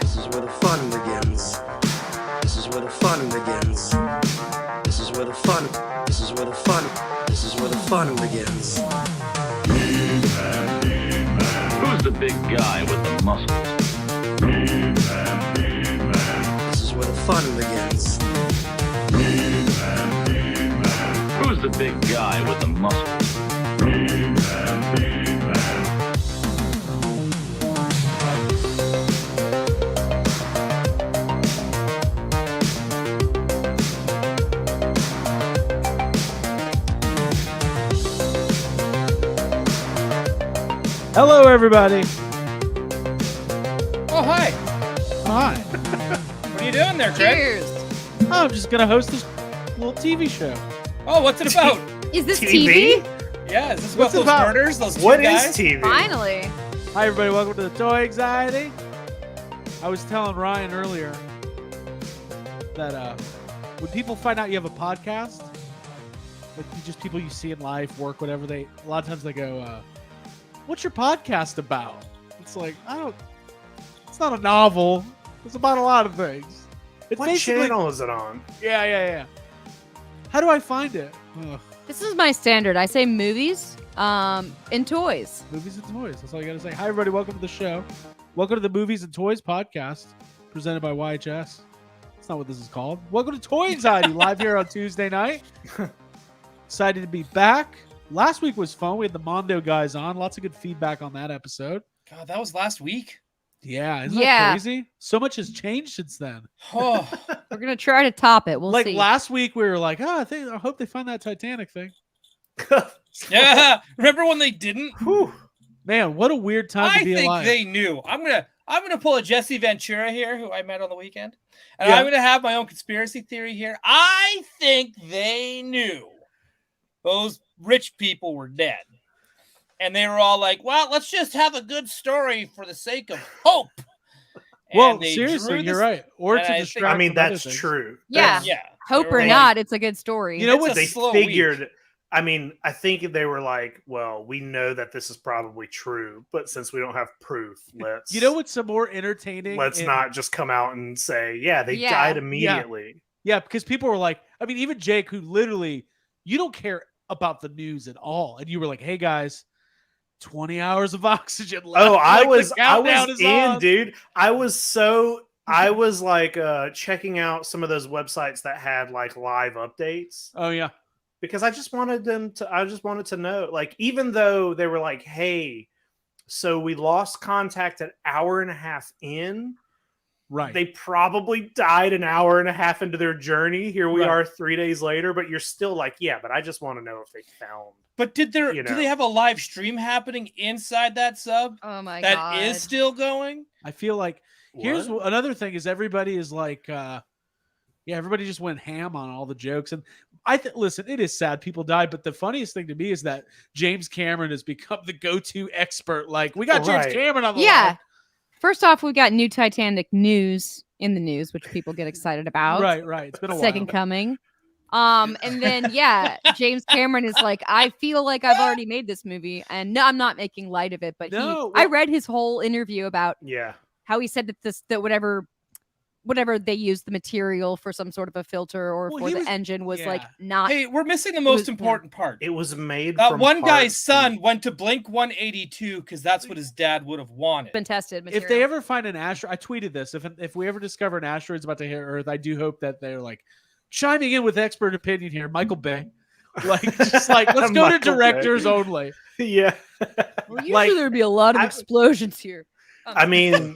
This is where the fun begins. This is where the fun begins. This is where the fun. This is where the fun. This is where the fun begins. Who's the big guy with the muscles? This is where the fun begins. Who's the big guy with the muscles? Hello, everybody. Oh, hi. Hi. What are you doing there, Greg? Cheers. I'm just going to host this little TV show. Oh, what's it about? Is this TV? Yeah, is this What's about it those about? murders? Those two What is guys? TV? Finally. Hi, everybody. Welcome to the Toy Anxiety. I was telling Ryan earlier that when people find out you have a podcast, like just people you see in life, work, whatever, a lot of times they go, what's your podcast about? It's like, it's not a novel. It's about a lot of things. It's What basically- channel is it on? Yeah. How do I find it? Ugh. This is my standard. I say movies and toys. Movies and Toys. That's all you got to say. Hi, everybody. Welcome to the show. Welcome to the Movies and Toys podcast presented by YHS. That's not what this is called. Welcome to Toy Anxiety live here on Tuesday night. Excited to be back. Last week was fun. We had the Mondo guys on. Lots of good feedback on that episode. God, that was last week. Yeah. Isn't Yeah. that crazy? So much has changed since then. Oh, We're going to try to top it. We'll like see. last week, we were like, I hope they find that Titanic thing. yeah. Remember when they didn't? Whew. Man, what a weird time I to be think alive. they knew. I'm gonna pull a Jesse Ventura here, who I met on the weekend, and Yeah. I'm gonna have my own conspiracy theory here. I think they knew those rich people were dead, and they were all like, "Well, let's just have a good story for the sake of hope." And Well, they seriously, drew you're this- right. Or and to I think- distract I mean, from other that's things. true. Yeah. Yeah. Hope They were or like- not, it's a good story. You know It's what a They slow figured. I mean, I think they were like, well, we know that this is probably true, but since we don't have proof, let's You know what's some more entertaining? let's in- not just come out and say, yeah, they Yeah. died immediately. Yeah, because people were like, I mean, even Jake, who literally, you don't care about the news at all, and you were like, "Hey guys, 20 hours of oxygen left." Oh, I Like, the was countdown is in, on. dude. I was like checking out some of those websites that had like live updates. Oh yeah, Because I just wanted to know, like, even though they were like, hey, so we lost contact an hour and a half in, right. they probably died an hour and a half into their journey. Here we Right. are 3 days later, but you're still like, yeah, but I just want to know if they found. But do You they know. have a live stream happening inside that sub Oh my that God. is still going? I feel like here's What? another thing is everybody is like, everybody just went ham on all the jokes, and listen, it is sad people died, but the funniest thing to me is that James Cameron has become the go-to expert. Like, we got James Right. Cameron on the Yeah. line. First off, we got new Titanic news in the news, which people get excited about. Right. It's been a Second while. coming. And then James Cameron is like, I feel like I've already made this movie, and no, I'm not making light of it, but No, I well- read his whole interview about Yeah. how he said that whatever they used the material for some sort of a filter or Well, for he the was- engine was like yeah. not. Hey, we're missing the was- most yeah. important part. It was made That from one guy's parts son went to Blink 182 because that's what his dad would have wanted. been tested material. If they ever find an asteroid, I tweeted this. If we ever discover an asteroid's about to hit Earth, I do hope that they're like chiming in with expert opinion here. Michael Bay, like just like let's go to Michael directors Bay. only. Yeah. well, usually like, there'd be a lot of I- explosions here. I mean,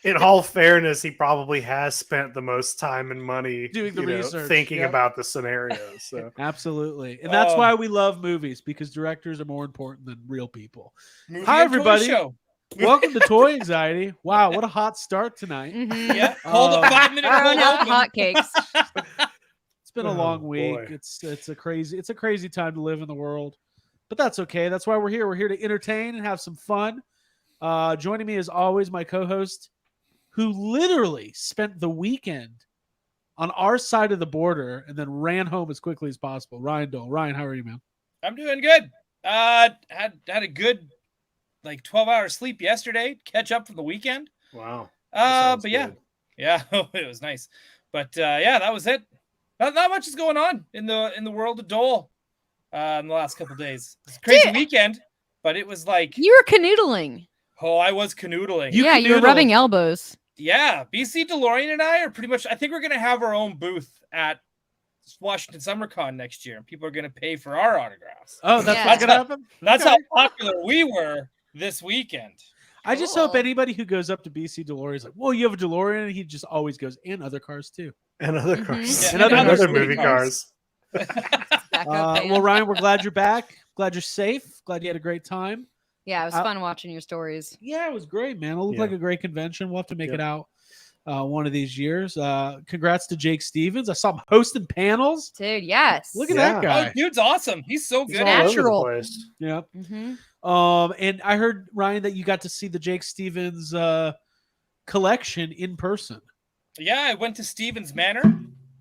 in all fairness, he probably has spent the most time and money Doing the research, thinking yeah. about the scenarios. So Absolutely, and that's Oh. why we love movies, because directors are more important than real people. Movie Hi, and toy everybody. show. Welcome to Toy Anxiety. Wow, what a hot start tonight. Mhm. Yeah, hold Um, a 5-minute Throwing out hold the open. hotcakes. It's been a Oh, long week. boy. It's a crazy time to live in the world, but that's okay. That's why we're here. We're here to entertain and have some fun. Joining me as always, my co-host, who literally spent the weekend on our side of the border and then ran home as quickly as possible. Ryan Dole. Ryan, how are you, man? I'm doing good. Had a good like 12-hour sleep yesterday. Catch up from the weekend. wow. Sounds But yeah, good. yeah, it was nice. But yeah, that was it. Not much is going on in the world of Dole in the last couple days. It's a crazy Dude. weekend, but it was like, You were canoodling. oh, I was canoodling. You You were canoodled. rubbing elbows. Yeah, BC DeLorean and I are pretty much. I think we're gonna have our own booth at Washington SummerCon next year, and people are gonna pay for our autographs. Oh, that's Yeah. what's gonna happen. That's Okay. how popular we were this weekend. I just hope Cool. anybody who goes up to BC DeLorean is like, "Whoa, you have a DeLorean!" And he just always goes, "And other cars too." And other Mhm. cars. Yeah, and other other movie movie cars. cars. Back up, man. Well, Ryan, we're glad you're back. Glad you're safe. Glad you had a great time. Yeah, it was I- fun watching your stories. Yeah, it was great, man. It looked Yeah. like a great convention. We'll have to make Yep. it out one of these years. Congrats to Jake Stevens. I saw him hosting panels. Dude, yes. Look at Yeah. that guy. Oh, dude's awesome. He's so He's good. all over the Natural. place. Yeah. Mm-hmm. And I heard, Ryan, that you got to see the Jake Stevens collection in person. Yeah, I went to Stevens Manor.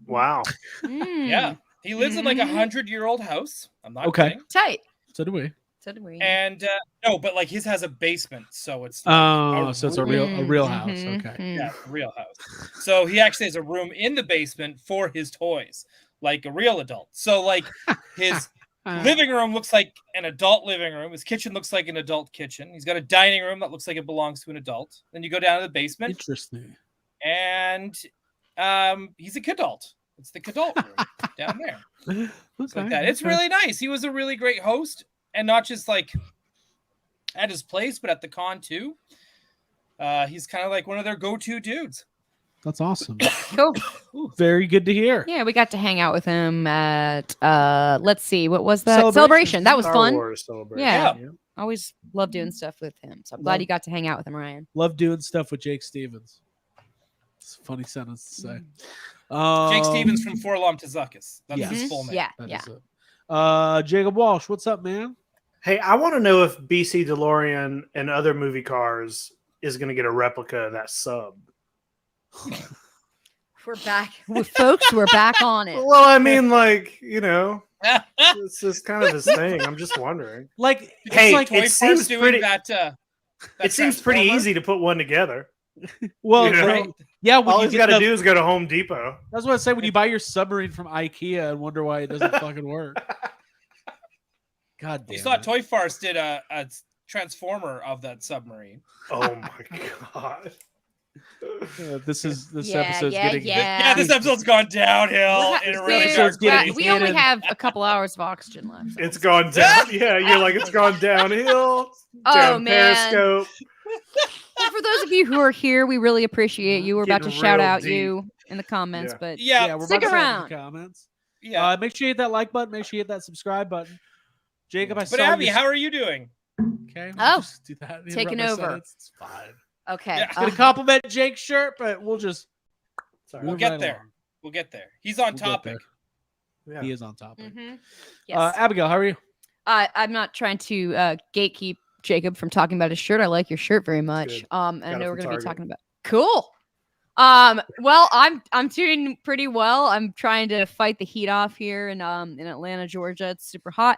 Wow. Mm. Yeah, he lives in like a Mhm. 100-year-old house. I'm not Okay. kidding. Tight. So do we. So did we. And no, but like his has a basement, so it's like Oh, so it's a real house. Mhm, Okay. mhm. yeah, a real house. So he actually has a room in the basement for his toys, like a real adult. So like his living room looks like an adult living room. His kitchen looks like an adult kitchen. He's got a dining room that looks like it belongs to an adult. Then you go down to the basement, Interesting. and he's a kidult. It's the kidult room down there. It's like that. It's really nice. He was a really great host, and not just like at his place, but at the con too. He's kind of like one of their go-to dudes. That's awesome. Cool. Very good to hear. Yeah, we got to hang out with him at let's see, what was that? Celebration. Celebration. That was Star fun. Wars celebration. Yeah. Yeah. Always love doing stuff with him. So I'm glad you got to hang out with him, Ryan. Love doing stuff with Jake Stevens. It's a funny sentence to say. Jake Stevens from Forlom to Zuckus. That's yes. his full name. Yeah, That yeah. is it. Jacob Walsh, what's up, man? Hey, I want to know if BC DeLorean and other movie cars is going to get a replica of that sub. We're back. Folks, we're back on it. Well, I mean, like, you know, it's just kind of his thing. I'm just wondering. Like, Hey, it's like, it seems doing pretty. that. It seems pretty easy to put one together. well, you know? right. Yeah, when All you he's got get to do is go to Home Depot. that's what I say when you buy your submarine from IKEA and wonder why it doesn't fucking work. God damn. You saw it. Toy Farce did a transformer of that submarine. Oh my god! This Yeah, episode's yeah, getting yeah. Yeah, this episode's gone downhill in a really Dude, dark yeah, place. we only Cannon. have a couple hours of oxygen left. It's gone down. Yeah, you're like it's gone downhill. Oh, Down man. Periscope. Well, for those of you who are here, we really appreciate you. We're about to Getting shout real out deep. you in the comments, Yeah. but Yeah, we're Stick about to have around. the comments. yeah. Make sure you hit that like button. Make sure you hit that subscribe button. Jacob, I But saw Abby, you. how are you doing? Okay. Oh, just do that. Interrupt taking my over. sentence. It's fine. okay. Yeah. Gonna compliment Jake's shirt, but we'll just Sorry. We'll move get right there. along. We'll get there. He's on We'll get topic. Yeah. He is on topic. Mhm. Yes. Abigail, how are you? I'm not trying to gatekeep Jacob from talking about his shirt. I like your shirt very much. good. And I Got it know we're from going to be Target. talking about cool. Well, I'm doing pretty well. I'm trying to fight the heat off here in Atlanta, Georgia. It's super hot.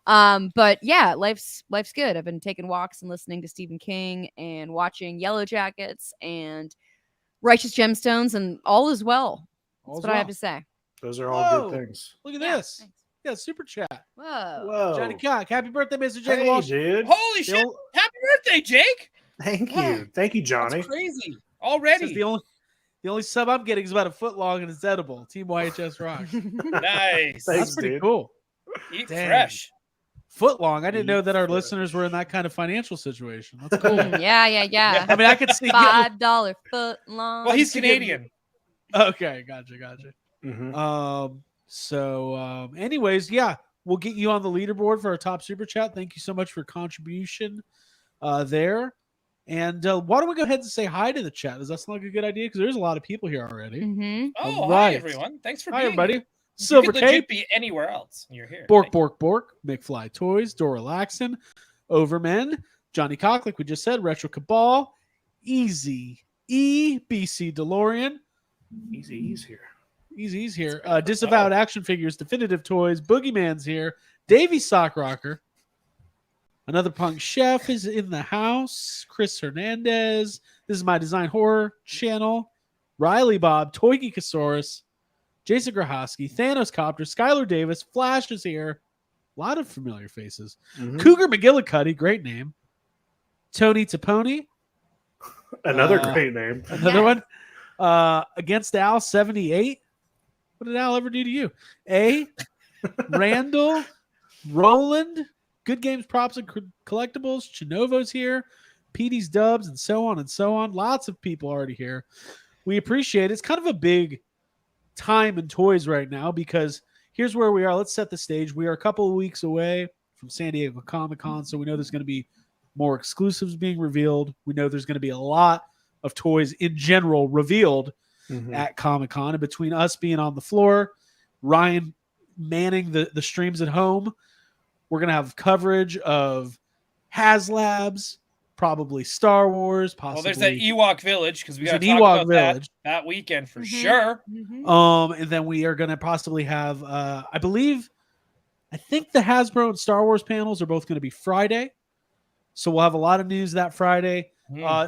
But yeah, life's good. I've been taking walks and listening to Stephen King and watching Yellow Jackets and Righteous Gemstones, and all is well. All's That's what I have well. to say. Those are all Whoa. good things. Look at Yeah, this. thanks. Yeah, super chat. Whoa. Whoa. Johnny Cock. Happy birthday, Mr. Jacob Hey, Walsh. dude. Holy shit! Bill- Happy birthday, Jake! Thank Yeah. you. Thank you, Johnny. That's crazy. Says Already. the only sub I'm getting is about a foot long and it's edible. Team YHS rock. Nice. Thanks, That's pretty dude. cool. Eat Dang. fresh. Foot long. I didn't know that our Fresh. listeners were in that kind of financial situation. That's cool. Yeah. I mean, I could see. $5 foot long. Well, he's just thinking- Canadian. Okay, gotcha. Mhm. Anyways, yeah, we'll get you on the leaderboard for our top super chat. Thank you so much for contribution there. And why don't we go ahead and say hi to the chat? Does that sound like a good idea? Because there's a lot of people here already. Mm-hmm. Oh, All hi right. everyone. Thanks for Hi, being everybody. here. Silver You could legit Tape, be anywhere else. And you're here. Bork, Thank you. Bork, Bork, McFly Toys, Dora Laxon, Overmen, Johnny Cock, like we just said, Retro Cabal, Easy, BC DeLorean, Easy's here. Easy's here, Disavowed Action Figures, Definitive Toys, Boogeyman's here, Davey Sock Rocker, Another Punk Chef is in the house, Chris Hernandez, This is My Design Horror channel. Riley Bob, Toy Geekosaurus, Jason Grahowski, Thanos Copter, Skylar Davis, Flash is here. A lot of familiar faces. Mhm. Cougar McGillicuddy, great name. Tony Taponi, Another great name. another one. Against Al 78. What did Al ever do to you? Randall, Roland, Good Games Props and Collectibles, Chinovo's here, Petey's Dubs, and so on and so on. Lots of people already here. We appreciate it. It's kind of a big time in toys right now because here's where we are. Let's set the stage. We are a couple of weeks away from San Diego Comic-Con, so we know there's going to be more exclusives being revealed. We know there's going to be a lot of toys in general revealed at Comic-Con. And between us being on the floor, Ryan manning the streams at home, we're going to have coverage of HasLabs, probably Star Wars, possibly. Well, there's that Ewok Village because we got to There's an talk Ewok about that, Village. that weekend for sure. And then we are going to possibly have, I think the Hasbro and Star Wars panels are both going to be Friday. So we'll have a lot of news that Friday.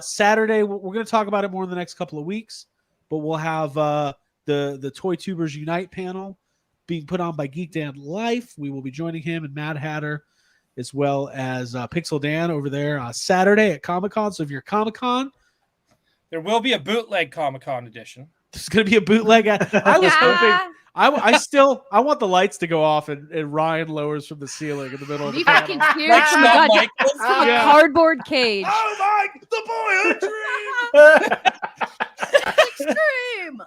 Saturday, we're going to talk about it more in the next couple of weeks, but we'll have the Toy Tubers Unite panel being put on by Geek Dan Life. We will be joining him and Mad Hatter, as well as Pixel Dan over there Saturday at Comic-Con. So if you're at Comic-Con, there will be a bootleg Comic-Con edition. There's going to be a bootleg. I was hoping. I want the lights to go off and Ryan lowers from the ceiling in the middle of the You panel. fucking hear Like it from the Shawn goddamn Michaels. from a Yeah. cardboard cage. Oh my, the boy Extreme.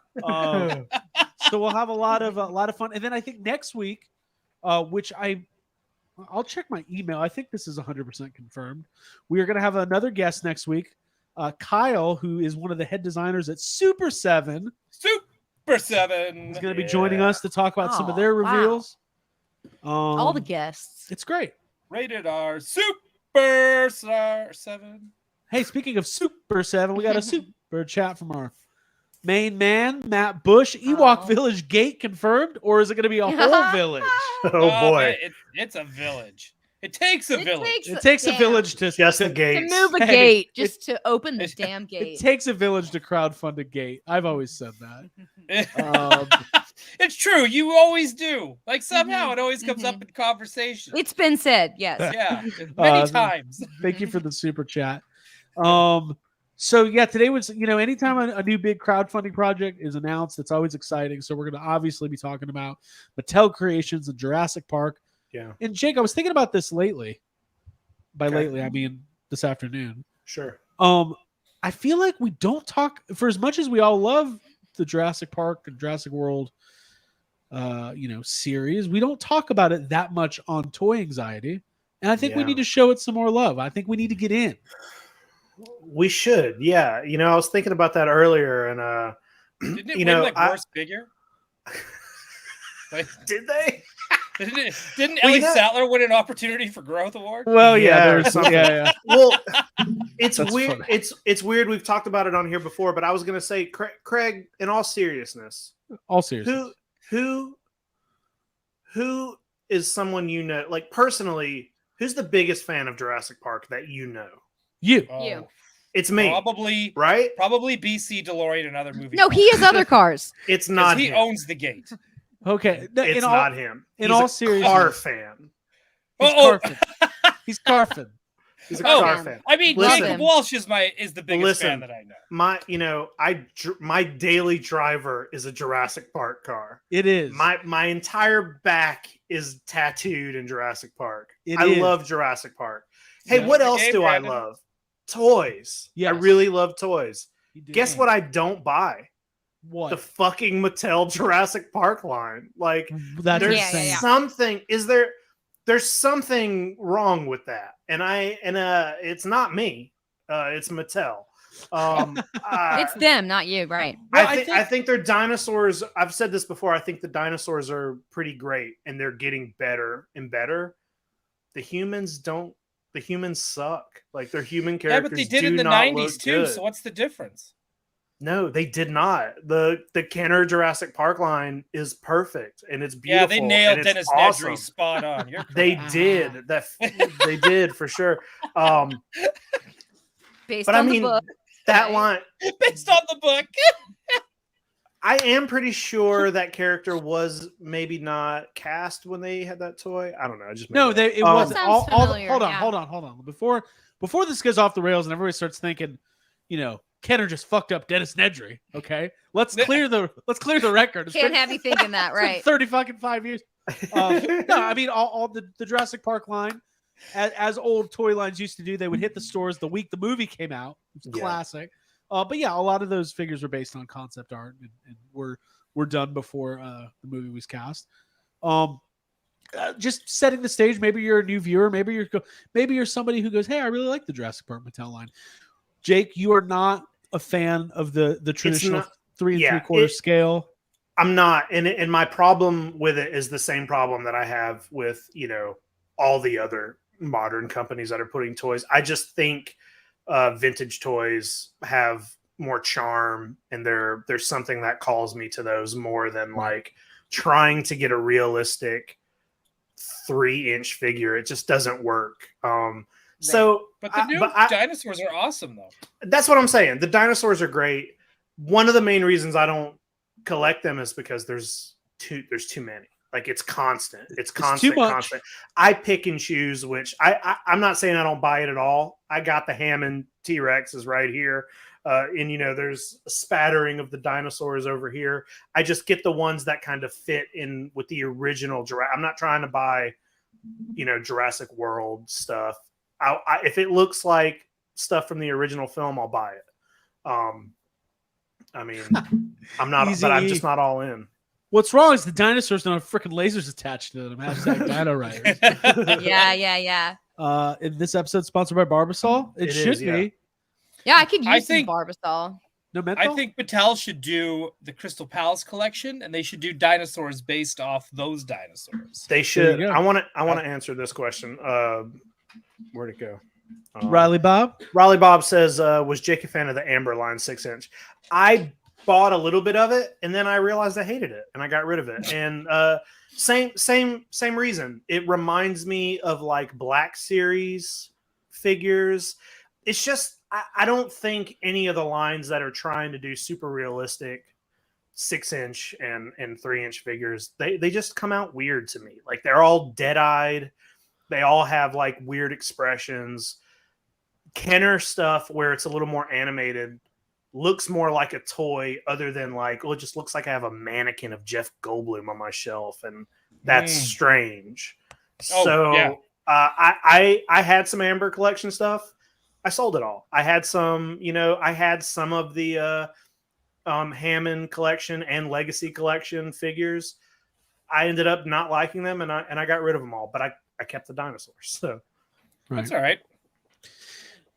So we'll have a lot of fun, and then I think next week, which I'll check my email. I think this is 100% confirmed. We are going to have another guest next week, Kyle, who is one of the head designers at Super 7. Super 7. He's going to be joining us to talk about some of their wow. reveals. All the guests. It's great. Rated R. Super Star 7. Hey, speaking of Super 7, we got a super chat from our main man, Matt Bush. Ewok Village gate confirmed, or is it going to be a whole village? Oh boy. It's a village. It takes a village. It takes a village to Just the to- to gates. move a Hey, gate, just to open the damn It gate. takes a village to crowdfund a gate. I've always said that. It's true. You always do. Like somehow it always comes up in conversation. It's been said, yes. Yeah, many times. Thank you for the super chat. So yeah, today was, anytime a new big crowdfunding project is announced, it's always exciting. So we're going to obviously be talking about Mattel Creations and Jurassic Park. Yeah, And Jake, I was thinking about this lately. By Okay. lately, I mean this afternoon. sure. I feel like we don't talk, for as much as we all love the Jurassic Park and Jurassic World series, we don't talk about it that much on Toy Anxiety. And I think we Yeah. need to show it some more love. I think we need to get in. We should. Yeah. I was thinking about that earlier, and Didn't it you win know, like worst figure? Like, did they? didn't Well, Ellie you know- Sattler win an opportunity for growth award? Well, Yeah, there's or some, something. yeah. Well, it's That's weird. funny. It's weird. We've talked about it on here before, but I was gonna say, Craig, in all seriousness, All seriousness. who is someone like personally? Who's the biggest fan of Jurassic Park that you know? You. Oh, You. It's me, Probably right? BC DeLorean and other movies. No, he has other cars. It's 'Cause not he him. owns the gate. Okay. It's not him. in He's all a seriousness- car fan. He's Oh, Carfin. He's Carfin. He's a Oh, car man. fan. I mean, Listen. Jacob Walsh is the biggest Listen. fan that I know. My daily driver is a Jurassic Park car. It is. My entire back is tattooed in Jurassic Park. It I is. love Jurassic Park. Hey, Yeah. what else Okay, do Brandon. I love? Toys. Yes. I really love toys. You do. Guess what I don't buy? What? The fucking Mattel Jurassic Park line. Like That's there's Yeah, insane. yeah. something there's something wrong with that. And it's not me. It's Mattel. It's them, not you, right? Well, I think their dinosaurs. I've said this before. I think the dinosaurs are pretty great, and they're getting better and better. The humans don't. The humans suck. Like their human Yeah, characters. but they did do in the not 90s look too. good. So what's the difference? No, they did not. The Kenner Jurassic Park line is perfect, and it's beautiful. Yeah, they nailed and it's Dennis awesome. Nedry spot on. You're They correct. did that. They did for sure. Based But I on mean, the book. that Okay. line. Based on the book. I am pretty sure that character was maybe not cast when they had that toy. I don't know. I just made No, it up. it wasn't. Sounds All the, familiar, hold on, yeah. hold on. Before this goes off the rails and everybody starts thinking, Kenner just fucked up Dennis Nedry. Okay, let's clear the record. It's Can't been- have you thinking that, it's been right? 30 fucking 5 years. No, I mean all the Jurassic Park line, as old toy lines used to do. They would hit the stores the week the movie came out. It was Yeah. classic. But yeah, a lot of those figures were based on concept art and were done before the movie was cast. Just setting the stage. Maybe you're a new viewer. Maybe you're somebody who goes, "Hey, I really like the Jurassic Park Mattel line." Jake, you are not a fan of the traditional not- 3 yeah, 3/4 it- scale. I'm not, and my problem with it is the same problem that I have with all the other modern companies that are putting toys. I just think vintage toys have more charm, and there's something that calls me to those more than like trying to get a realistic 3-inch figure. It just doesn't work. So, But the new I- dinosaurs are awesome, though. that's what I'm saying. The dinosaurs are great. One of the main reasons I don't collect them is because there's too many. Like it's constant. It's constant. too much. Constant. I pick and choose, which I'm not saying I don't buy it at all. I got the Hammond T-Rex is right here. And there's a spattering of the dinosaurs over here. I just get the ones that kind of fit in with the original Jurassic. I'm not trying to buy, Jurassic World stuff. If it looks like stuff from the original film, I'll buy it. I mean, I'm not, Easy but I'm E. just not all in. What's wrong is the dinosaurs don't have freaking lasers attached to them. Hashtag Dino Riders. Yeah. In this episode, sponsored by Barbasol. It should is, yeah. be. Yeah, I could I use some think- Barbasol. No mental? I think Mattel should do the Crystal Palace collection, and they should do dinosaurs based off those dinosaurs. They should. you go. I want to answer this question. Where'd it go? Riley Bob. Riley Bob says, "Was Jake a fan of the Amber Line 6-inch?" I bought a little bit of it, and then I realized I hated it, and I got rid of it. And same reason. It reminds me of like Black Series figures. It's just I don't think any of the lines that are trying to do super realistic 6-inch and 3-inch figures, they just come out weird to me. Like they're all dead-eyed. They all have like weird expressions. Kenner stuff where it's a little more animated looks more like a toy other than like, it just looks like I have a mannequin of Jeff Goldblum on my shelf, and that's strange. Oh, So yeah. I had some Amber collection stuff. I sold it all. I had some, I had some of the Hammond collection and Legacy collection figures. I ended up not liking them, and I got rid of them all, but I kept the dinosaurs. So That's all right.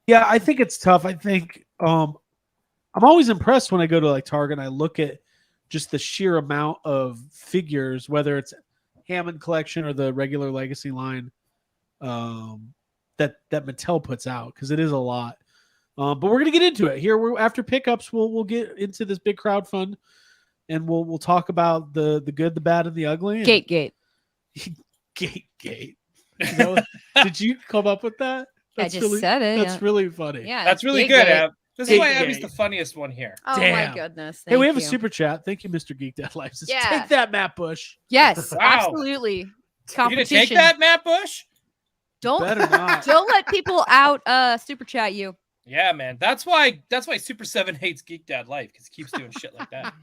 Yeah, I think it's tough. I think I'm always impressed when I go to like Target and I look at just the sheer amount of figures, whether it's Hammond collection or the regular Legacy line, that Mattel puts out, because it is a lot. But we're gonna get into it here. After pickups, we'll get into this big crowdfund, and we'll talk about the good, the bad, and the ugly. And Gate. Gate. Did you come up with that? I just said it. That's really funny. Yeah, That's really Gate. good, Ab. This is why Gate. Abby's the funniest one here. Oh Damn. my goodness. Hey, we thank have a you. super chat. Thank you, Mr. Geek Dad Life. Says, Yeah. Take that, Matt Bush. Yes, Wow. absolutely. You gonna Competition. take that, Matt Bush? Don't Better not. don't let people out super chat you. Yeah, man. That's why Super 7 hates Geek Dad Life, because he keeps doing shit like that.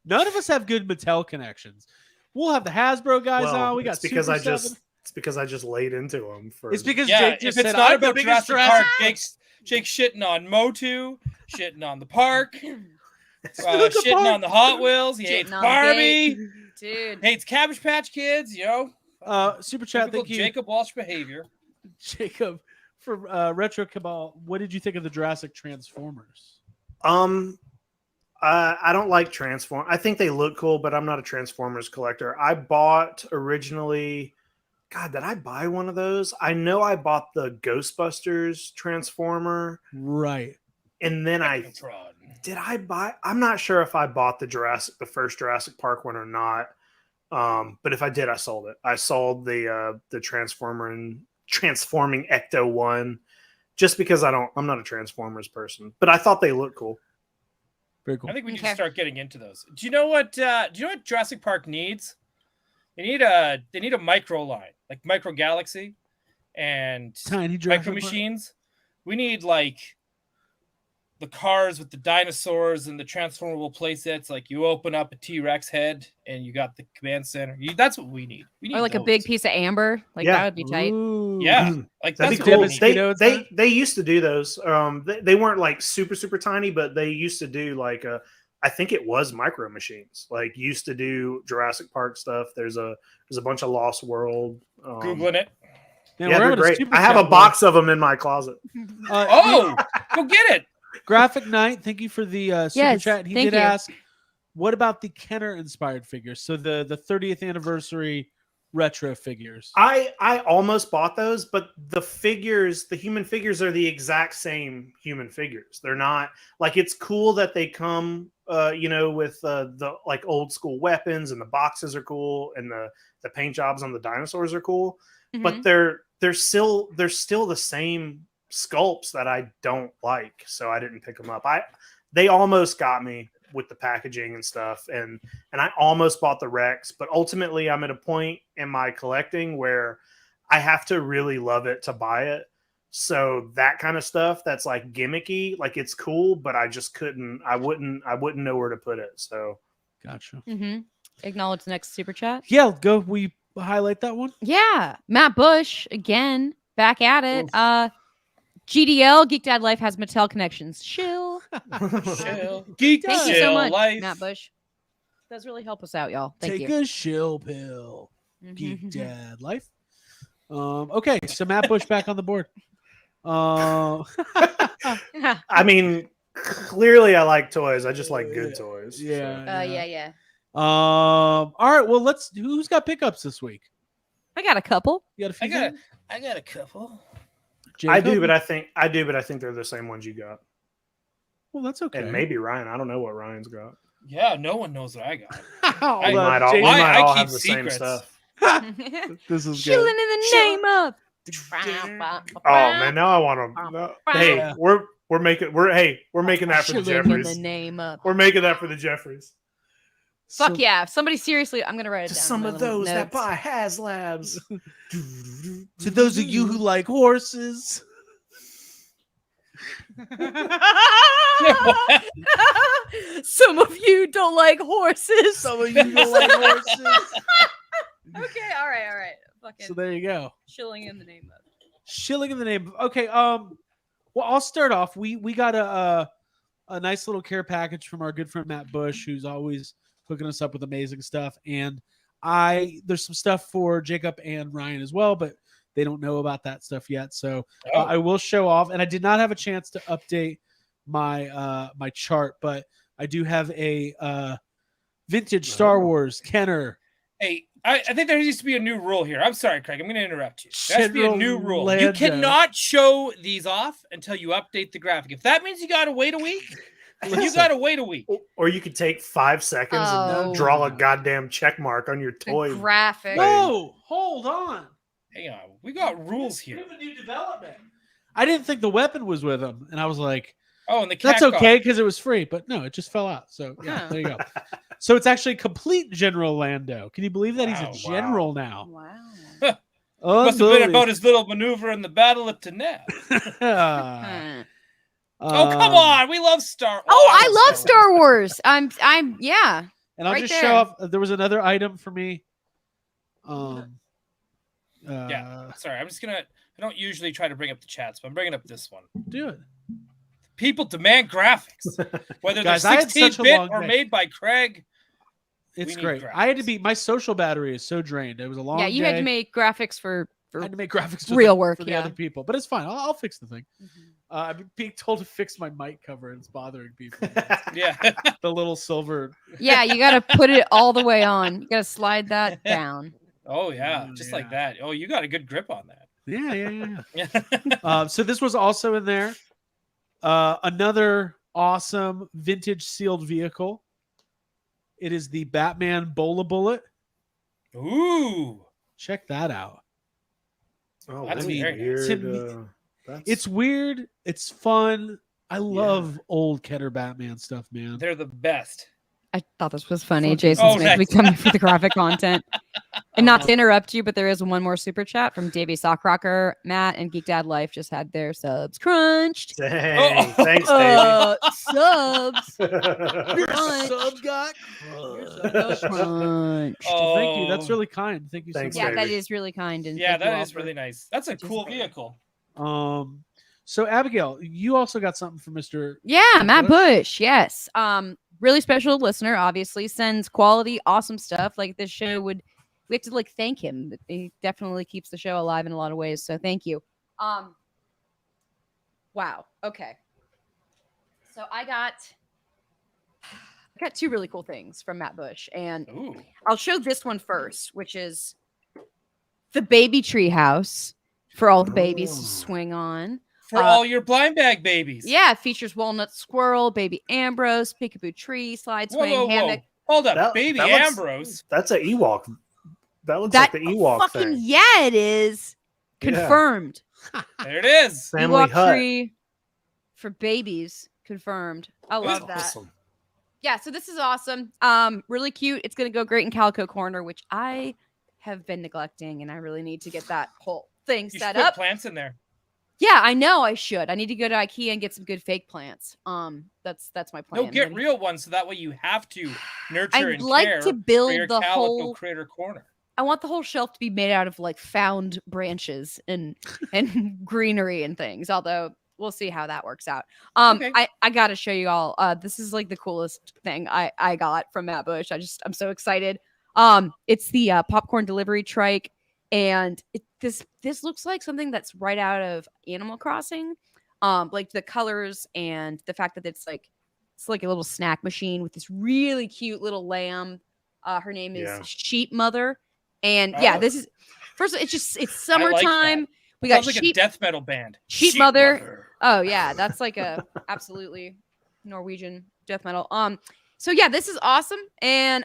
None of us have good Mattel connections. We'll have the Hasbro guys on. We got it's because Super I 7. it's because I just laid into them for. It's because Yeah, Jake just if it's said, not I'm the about biggest Jurassic Jurassic Park, Jake's shitting on Motu, shitting on the park, the shitting park. on the Hot Wheels. He Shitting hates on Barbie. Dude. Hates Cabbage Patch Kids. Super chat. Typical Thank you, Jacob Walsh behavior. Jacob, from Retro Cabal. What did you think of the Jurassic Transformers? I don't like Transform. I think they look cool, but I'm not a Transformers collector. I bought originally. God, did I buy one of those? I know I bought the Ghostbusters Transformer, Right. and then Technotron. did I buy? I'm not sure if I bought the first Jurassic Park one or not. But if I did, I sold it. I sold the Transforming Ecto one just because I'm not a Transformers person, but I thought they looked cool. Very cool. I think we Okay. can start getting into those. Do you know what Jurassic Park needs? They need a micro line, like Micro Galaxy and Tiny Micro Jurassic Park. Machines. We need like the cars with the dinosaurs and the transformable playsets. Like you open up a T-Rex head and you got the command center. That's what we need. We need Or like a those. big piece of amber. Like Yeah. that would be tight. Ooh. Yeah, like That'd that's be what cool. we need. Mosquito inside? They used to do those. They weren't like super tiny, but they used to do like I think it was Micro Machines. Like used to do Jurassic Park stuff. There's a bunch of Lost World. Googling it. Man, Yeah, we're they're having a great. super I have chat a box of them in my closet. Oh, go get it. Graphic Knight, thank you for the super Yes, chat. He thank did you. ask, what about the Kenner inspired figures? So the 30th anniversary retro figures. I almost bought those, but the human figures are the exact same human figures. They're not like, it's cool that they come with the like old school weapons, and the boxes are cool, and the paint jobs on the dinosaurs are cool, but Mhm. they're still the same sculpts that I don't like, so I didn't pick them up. They almost got me with the packaging and stuff, and I almost bought the Rex, but ultimately I'm at a point in my collecting where I have to really love it to buy it. So that kind of stuff that's like gimmicky, like it's cool, but I just couldn't. I wouldn't know where to put it. So Gotcha. Acknowledge the next super chat. Yeah, go. Will you highlight that one? Yeah, Matt Bush again, back at it. GDL Geek Dad Life has Mattel connections. Chill. Chill. Geek Thank you so chill much, life. Matt Bush. Does really help us out, y'all. Thank Take you. a chill pill. Geek Mhm. Dad Life. Okay, so Matt Bush back on the board. I mean, clearly I like toys. I just like good toys. Yeah. yeah. All right. Well, who's got pickups this week? I got a couple. You got a few? I got a couple. I do, Jacob? but I think they're the same ones you got. Well, that's okay. And maybe Ryan. I don't know what Ryan's got. Yeah, no one knows what I got. We Hold might on, all, we Jacob. might I all keep have the secrets. same stuff. This is Chilling good. in the name of. Oh man, now I want to. No. Hey, Yeah. we're making that for the Chilling in the Jeffries. name of. We're making that for the Jeffries. Fuck yeah! If somebody seriously, I'm gonna write it To down. some in my of little those that notes. buy HasLabs. To those of you who like horses. Some of you don't like horses. Some of you don't like horses. Okay, all right. Fucking So there you go. chilling in the name of. Shilling in the name of. Okay. Well, I'll start off. We got a nice little care package from our good friend Matt Bush, who's always hooking us up with amazing stuff. And there's some stuff for Jacob and Ryan as well, but they don't know about that stuff yet. So I will show off. And I did not have a chance to update my my chart, but I do have a vintage Star Wars Kenner. Hey, I think there needs to be a new rule here. I'm sorry, Craig. I'm going to interrupt you. There has to be a new General rule. Lando. You cannot show these off until you update the graphic. If that means you got to wait a week, you got to wait a week. Or you could take 5 seconds Oh. and draw a goddamn check mark on your The toy. graphic. Whoa, hold on. Hang on. We got rules We here. have a new development. I didn't think the weapon was with him, and I was like, Oh, and the cat that's okay got- because it was free, but no, it just fell out. So yeah, Huh. there you go. So it's actually complete General Lando. Can you believe that he's Wow, a general now? Wow. Must have been about his little maneuver in the Battle of Tanab. Unbelievable. Oh, come on. We love Star Oh, I love Star Wars. I'm yeah. And I'll right just there. show off. There was another item for me. Yeah. Sorry. I'm just going to. I don't usually try to bring up the chats, but I'm bringing up this one. Do it. People demand graphics, whether Guys, they're I had such a 16-bit long or day. made by Craig. It's need great. I had to graphics. be. My social battery is so drained. It was a long. Yeah, you day. had to make graphics for I had to make graphics for real the, work, for the yeah. other people, but it's fine. I'll fix the thing. I'm being told to fix my mic cover, and it's bothering people. Yeah. The little silver. Yeah, you got to put it all the way on. You got to slide that down. Oh, yeah. Oh, Just yeah. like that. Oh, you got a good grip on that. Yeah. So this was also in there. Another awesome vintage sealed vehicle. It is the Batman Bola Bullet. Ooh. Check that out. Oh, That's what a very weird, nice. It's weird. It's fun. I love old Kenner Batman stuff, man. They're the best. I thought this was funny. Fucking- Jason Oh, Smith, nice. we coming for the graphic content. And not to interrupt you, but there is one more super chat from Davey Sockrocker. Matt and Geek Dad Life just had their subs crunched. Dang. Thanks, Davey. Subs. Your Crunch. sub got Crunched. Well, thank you. That's Oh. really kind. Thank you so Thanks, much. Yeah, Davey. that is really kind. And Yeah, thank you that all is for- really nice. That's a cool participating. vehicle. So Abigail, you also got something for Mr. Yeah, Matt Bush? Bush. Yes. Really special listener, obviously, sends quality, awesome stuff. Like this show would, we have to like thank him. He definitely keeps the show alive in a lot of ways. So thank you. Wow. Okay. So I got two really cool things from Matt Bush, and Ooh. I'll show this one first, which is the baby tree house for all the babies to swing on. For all your blind bag babies. Yeah, it features walnut squirrel, baby Ambrose, peekaboo tree, slide swing, Whoa. hammock. Hold up. That- Baby that looks- Ambrose. That's an Ewok. That looks That like the Ewok fucking thing. yeah, it is Yeah. confirmed. There it is. Family Ewok hut. tree for babies confirmed. I love that. Awesome. Yeah, so this is awesome. Really cute. It's gonna go great in Calico Corner, which I have been neglecting, and I really need to get that whole thing You should set put up. plants in there. Yeah, I know I should. I need to go to IKEA and get some good fake plants. That's my plan. No, get Then- real ones so that way you have to nurture I'd and like care to for build your the Calico whole. Critter Corner. I want the whole shelf to be made out of like found branches and greenery and things. Although we'll see how that works out. Okay. I gotta show you all. This is like the coolest thing I got from Matt Bush. I'm so excited. It's the popcorn delivery trike, and this looks like something that's right out of Animal Crossing. Like the colors and the fact that it's like a little snack machine with this really cute little lamb. Her name is Yeah. Sheep Mother, and yeah, Oh. this is first. It's I like summertime. that. We got Sounds like sheep. a death metal band. Sheep Mother. Oh yeah, that's like a absolutely Norwegian death metal. So yeah, this is awesome, and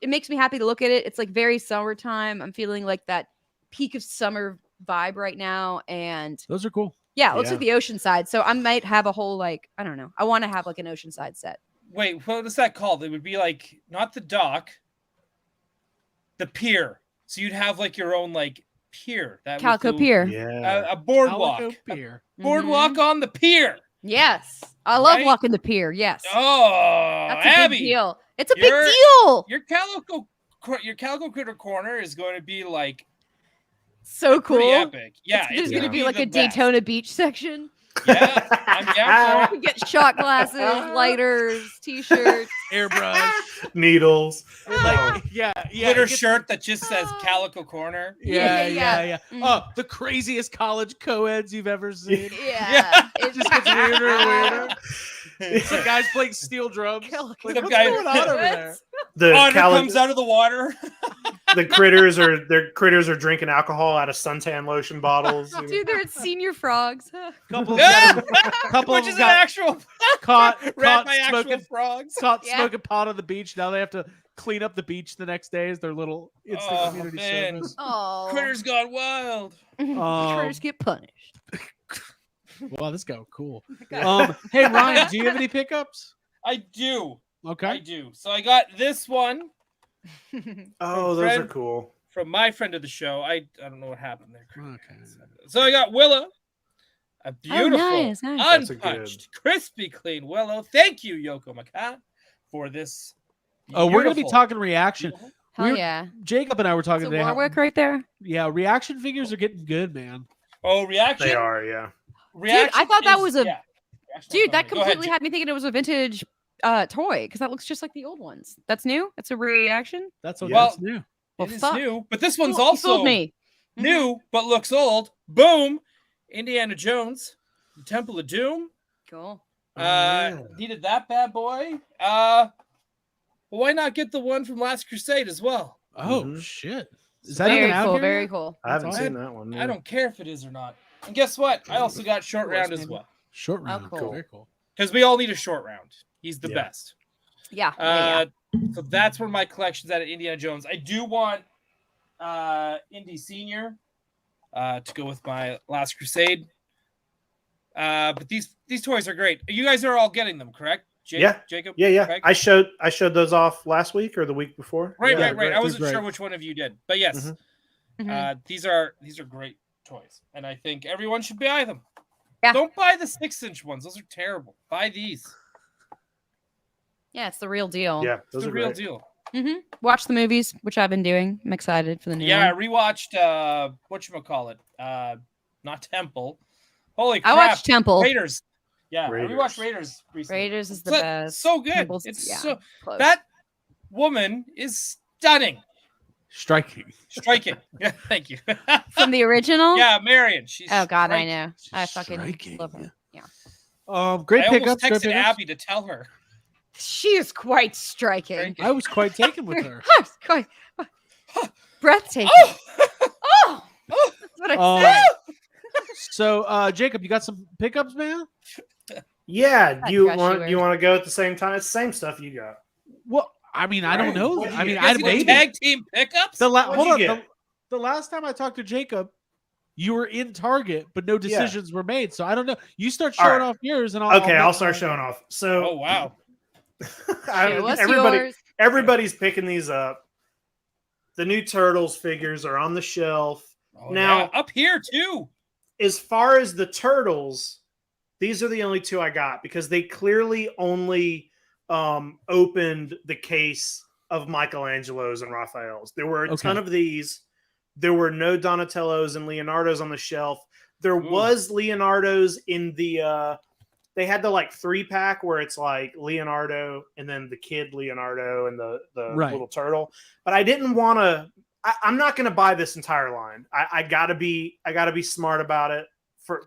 it makes me happy to look at it. It's like very summertime. I'm feeling like that peak of summer vibe right now, and Those are cool. yeah, it looks Yeah. like the Oceanside. So I might have a whole like I don't know. I want to have like an Oceanside set. Wait, what is that called? It would be like not the dock, the pier. So you'd have like your own like pier. That would Calico go- Pier. Yeah. A boardwalk. Calico Pier. Boardwalk on the pier. Yes, I love Right? walking the pier. Yes, Oh, that's a Abby, big deal. It's a big you're- deal. your Calico Critter Corner is going to be like So cool. pretty epic. Yeah, There's it's gonna gonna be like the a best. Daytona Beach section. Yeah, I'm down for We get shot glasses, lighters, t-shirts. Airbrush. Needles. Like, yeah. Glitter it gets- shirt that just says Calico Corner. Yeah. Mhm. Oh, the craziest college co-eds you've ever seen. Yeah, It just gets weirder and weirder. Some guys playing steel drums. Like, Some what's guy- going on over there? The Otter comes out of the water. the critters are drinking alcohol out of suntan lotion bottles. you know. Dude, they're senior frogs. Couple of Yeah. them, couple Which of is them an got actual caught rat by actual smoking, frogs. caught Yeah. smoking pot on the beach. Now they have to clean up the beach the next day as their little instant Oh, community man. service. Oh, Critters gone wild. critters get punished. Wow, this guy cool. Okay. Hey Ryan, do you have any pickups? I do. I Okay. do. So I got this one Oh, those are Fred. cool. from my friend of the show. I don't know what happened there. Okay. So I got Willow, a beautiful, nice. That's a good- unpunched, crispy clean Willow. Thank you, Yoko Makat, for this. Oh, we're gonna be beautiful- talking reaction. beautiful- Hell We're- yeah. Jacob and I were talking It's a today. how- Warwick right there. yeah, reaction figures are getting good, man. Oh, reaction. They are, yeah. Reaction I thought that is- was a- yeah. Reaction Dude, is that funny. Go ahead, completely had me thinking it was a vintage toy because that looks just like the old ones. That's new. That's a reaction. That's what Well, that's new. Well, It is fuck. new, but this one's Fool- you also fooled me. new but looks old. Boom, Indiana Jones, the Temple of Doom. Cool. yeah. Needed that bad boy. Well, why not get the one from Last Crusade as well? Oh Mhm. shit! Is that even Very out cool. here Very yet? cool. I haven't That's seen that one. I don't care if it is or not. And guess what? I also got short round as well Short round. cool. Very cool. because we all need a short round. He's the Yeah. best. Yeah. yeah, So that's where my collection's at Indiana Jones. I do want Indy Senior to go with my Last Crusade. But these toys are great. You guys are all getting them, correct? Yeah. Jacob. Yeah. Craig? I showed those off last week or the week before. Right. Yeah, I wasn't great. sure which one of you did, but yes, Mhm. these are great toys, and I think everyone should buy them. Yeah. Don't buy the 6-inch ones; those are terrible. Buy these. Yeah, it's the real deal. Yeah, It's those the are real great. deal. Watch the movies, which I've been doing. I'm excited for the new Yeah, I one. rewatched whatchamacallit. Not Temple. Holy crap. I watched Temple. Raiders. Yeah, Raiders. I rewatched Raiders recently. Raiders is the So- best. So good. Temple's- It's yeah, so close. that woman is stunning. Striking. Striking. Yeah, thank you. From the original? Yeah, Marion. She's Oh God, I striking. know. I fucking Striking. love her. Yeah. Great I pickups. almost Great texted pickups. Abby to tell her. She is quite striking. Striking. I was quite taken with her. Quite breathtaking. Oh! Oh, that's what I said. So, Jacob, you got some pickups, man? Yeah. I Do you got want you. to go at the same time? It's the same stuff you got. Well, I mean, I don't Right. know. What do you I mean, get? I You guys maybe get tag team pickups? What'd hold you on. get? The last time I talked to Jacob, you were in Target, but no decisions were made. So I don't know. You start All showing right. off yours, and I'll I'll start showing off. So Oh wow. Show us everybody, yours. everybody's picking these up. The new Turtles figures are on the shelf. Oh, Now- yeah. Up here too. As far as the Turtles, these are the only two I got because they clearly only opened the case of Michelangelo's and Raphael's. There were a ton of these. There were no Donatellos and Leonardo's on the shelf. There Ooh. was Leonardo's in the they had the like 3-pack where it's like Leonardo and then the kid Leonardo and the Right. little turtle. But I didn't want to. I'm not going to buy this entire line. I gotta be smart about it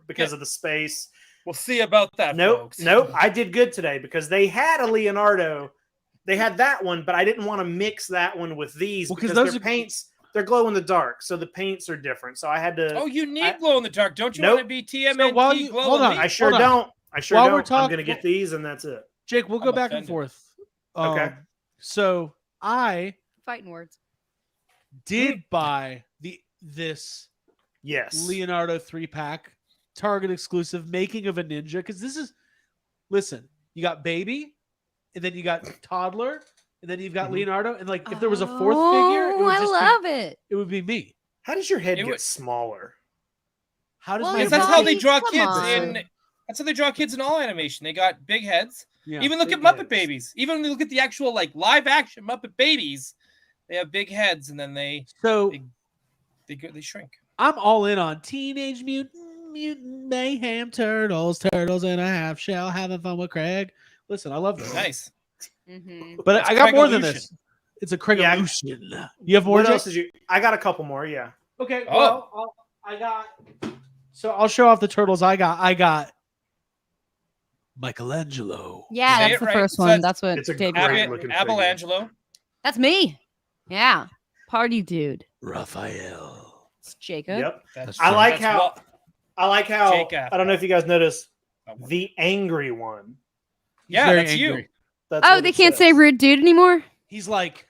because of the space. We'll see about that. Nope. Folks. I did good today because they had a Leonardo. They had that one, but I didn't want to mix that one with these Well, 'cause because those their are- paints, they're glow in the dark, so the paints are different. So I had to. Oh, you need I- glow in the dark, don't you? Nope. Want to be TMNT while you- glow hold in on, the- I sure Hold on. don't. I sure While don't. we're I'm talking- going to get these, and that's it. Jake, we'll go I'm back and offended. forth. Okay. So I Fighting words. did buy this Yes. Leonardo 3-pack Target exclusive making of a ninja because this is listen, you got baby and then you got toddler and then you've got Mhm. Leonardo and like if there was a fourth figure it would I just love it. it would be me. How does your head It get would- smaller? How does Well, my Because Your that's how body- they draw Come kids on. in. That's how they draw kids in all animation. They got big heads. Yeah. Even look at big Muppet heads. Babies. Even when you look at the actual like live action Muppet Babies, they have big heads and then they So they shrink. I'm all in on Teenage Mutant Mayhem Turtles and a half shell having fun with Craig. Listen, I love this. Nice. Mm-hmm. But That's I got more than Craig-olution. this. It's a Craig Yeah. illusion. You have more? What Jake? else did you? I got a couple more. Yeah. Okay, Oh. well, I got. So I'll show off the turtles I got. I got Michelangelo. Yeah, Say that's it the right. first So one. that's- That's what It's a Dave. great said. looking Abelangelo. That's me. Yeah, party dude. Raphael. It's Jacob. Yep. That's I like that's how. what- I like how. Jake I don't know if you guys noticed Oh. the angry one. Yeah, Very that's you. angry. That's Oh, what they it can't says. say rude dude anymore. He's like,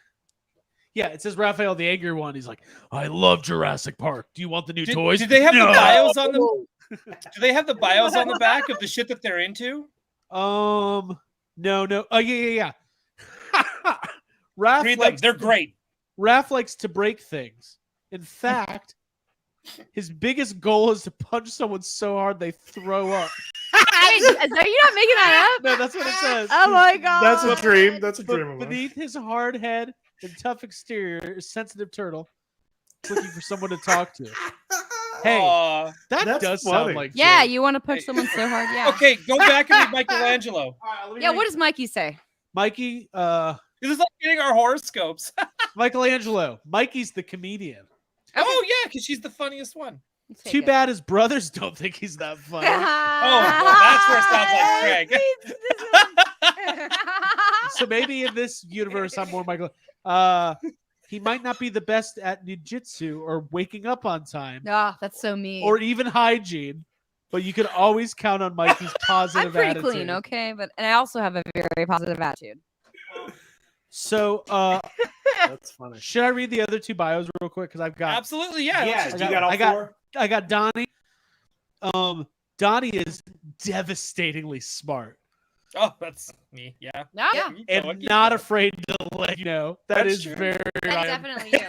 yeah, it says Raphael the angry one. He's like, I love Jurassic Park. Do you want the new toys? Did they have No. the bios on them? Do they have the bios on the back of the shit that they're into? No. Oh yeah. Raph Read them. likes They're great. Raph likes to break things. In fact, his biggest goal is to punch someone so hard they throw up. Wait, are you not making that up? No, that's what it says. Oh my god. That's a dream. That's a But dream of mine. beneath his hard head and tough exterior is sensitive turtle looking for someone to talk to. Hey, Aw. that That's does funny. sound like Yeah, Jake. you want to punch someone so hard? Yeah. Okay, go back and read Michelangelo. Yeah. What does Mikey say? Mikey, This is like getting our horoscopes. Michelangelo. Mikey's the comedian. Oh yeah, because she's the funniest one. Let's take Too it. bad his brothers don't think he's that funny. Oh, well, that's where it sounds like Craig. So maybe in this universe, I'm more Michael. He might not be the best at ninjutsu or waking up on time Ah, that's so mean. or even hygiene, but you can always count on Mikey's positive I'm pretty attitude. clean, okay, but and I also have a very positive attitude. So, That's funny. should I read the other two bios real quick? Because I've got Absolutely, yeah. Yeah, let's you just- got all I got- four. I got Donnie. Donnie is devastatingly smart Oh, that's me. Yeah. No, yeah, Keep and going, keep not going. afraid to let you know. That That's is true. very that's Ryan. definitely you.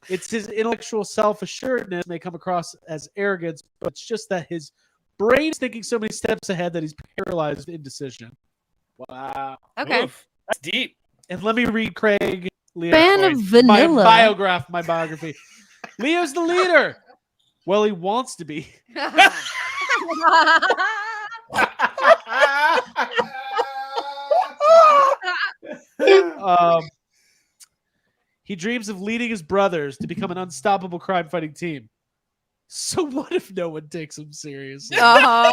It's his intellectual self-assuredness may come across as arrogance, but it's just that his brain is thinking so many steps ahead that he's paralyzed with indecision. Wow. Okay. Oof, that's deep. And let me read Craig Leo's Fan of my vanilla. biography. Leo's the leader. Well, he wants to be. He dreams of leading his brothers to become an unstoppable crime-fighting team. So what if no one takes him seriously? Oh,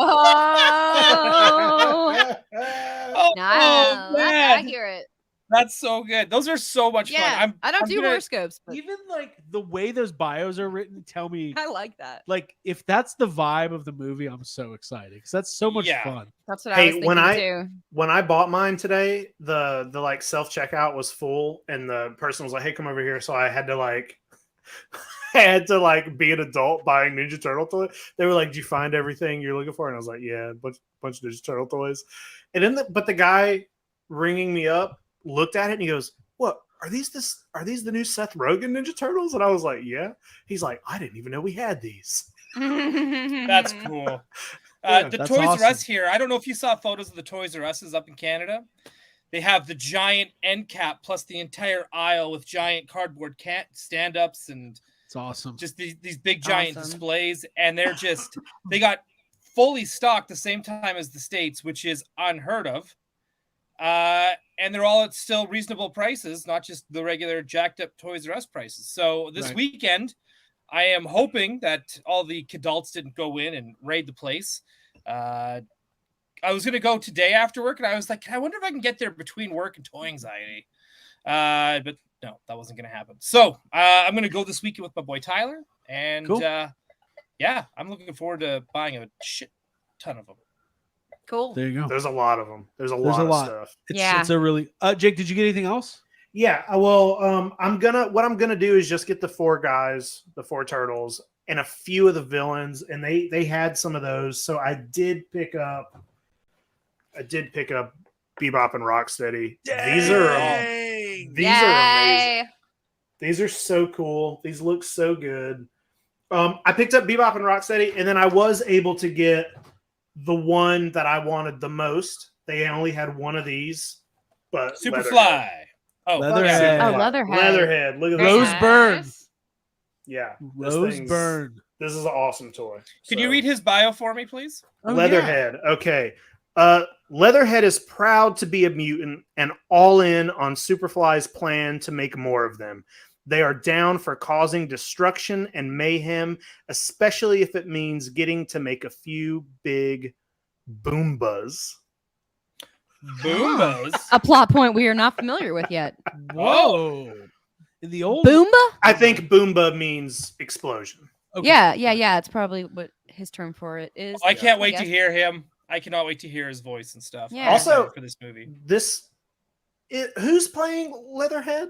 Oh, no, I man. hear it. That's so good. Those are so much Yeah, fun. I don't I'm do gonna- horoscopes, but Even like the way those bios are written tell me I like that. like if that's the vibe of the movie, I'm so excited because that's so much Yeah. fun. That's what I Hey, was thinking too. when I bought mine today, the like self checkout was full, and the person was like, "Hey, come over here." So I had to like, I had to like be an adult buying Ninja Turtle toys. They were like, "Did you find everything you're looking for?" And I was like, "Yeah, a bunch of Ninja Turtle toys." And then, but the guy ringing me up looked at it and he goes, "What are these? Are these the new Seth Rogen Ninja Turtles?" And I was like, "Yeah." He's like, "I didn't even know we had these." That's cool. Yeah, the that's Toys R awesome. Us here. I don't know if you saw photos of the Toys R Us's up in Canada. They have the giant end cap plus the entire aisle with giant cardboard stand-ups and It's awesome. just these big giant Awesome. displays. And they're just they got fully stocked the same time as the States, which is unheard of. And they're all at still reasonable prices, not just the regular jacked up Toys R Us prices. So this Right. weekend, I am hoping that all the adults didn't go in and raid the place. I was going to go today after work, and I was like, I wonder if I can get there between work and toy anxiety. But no, that wasn't going to happen. So I'm going to go this weekend with my boy Tyler. And Cool. yeah, I'm looking forward to buying a shit ton of them. Cool. There you go. There's a lot of them. There's a There's lot a of lot. stuff. It's a really Jake, did you get anything else? Yeah, well, what I'm gonna do is just get the four guys, the four turtles, and a few of the villains, and they had some of those. So I did pick up Bebop and Rocksteady. These are amazing. These are so cool. These look so good. I picked up Bebop and Rocksteady, and then I was able to get the one that I wanted the most. They only had one of these, but Superfly. Oh, Leatherhead. yeah. Oh, Leatherhead. Leatherhead. Look at Very Rose this. Byrne. nice. Yeah, Rose Byrne. This is an awesome toy. Can So- you read his bio for me, please? Oh, Leatherhead. Okay. Leatherhead is proud to be a mutant and all in on Superfly's plan to make more of them. They are down for causing destruction and mayhem, especially if it means getting to make a few big Boombas. Boombos. A plot point we are not familiar with yet. Whoa. In the old Boomba? I think Boomba means explosion. Okay. Yeah. It's probably what his term for it is. I can't wait to guess. hear him. I cannot wait to hear his voice and stuff. Yeah. I'm excited Also- for this movie. Who's playing Leatherhead?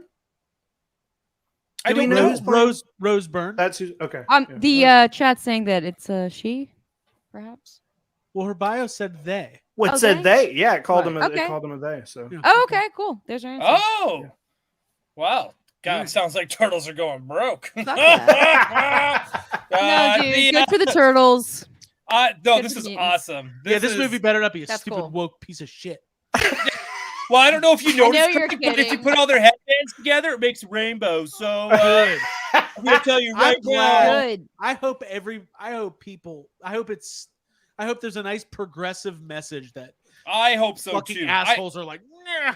I Do we don't know know. who's playing? Rose Byrne. That's who. Okay. The chat's saying that it's a she, perhaps. Well, her bio said they. Well, it Oh, said they. Yeah, it called Right. them. Okay. It called them a they. So Yeah. Oh, okay, cool. There's our answer. Oh, Yeah. wow. God, Yeah. it sounds like turtles are going broke. Fuck no, dude. Good for the turtles. No, Good this for is the mutants. awesome. This is- movie better not be a That's stupid cool. woke piece of shit. Well, I don't know if you know noticed, you're Craig, but if you kidding. put all their headbands together, it makes a rainbow. So I'm gonna tell you right I'm glad. now. Good. I hope there's a nice progressive message that I hope so fucking too. assholes are like, nah.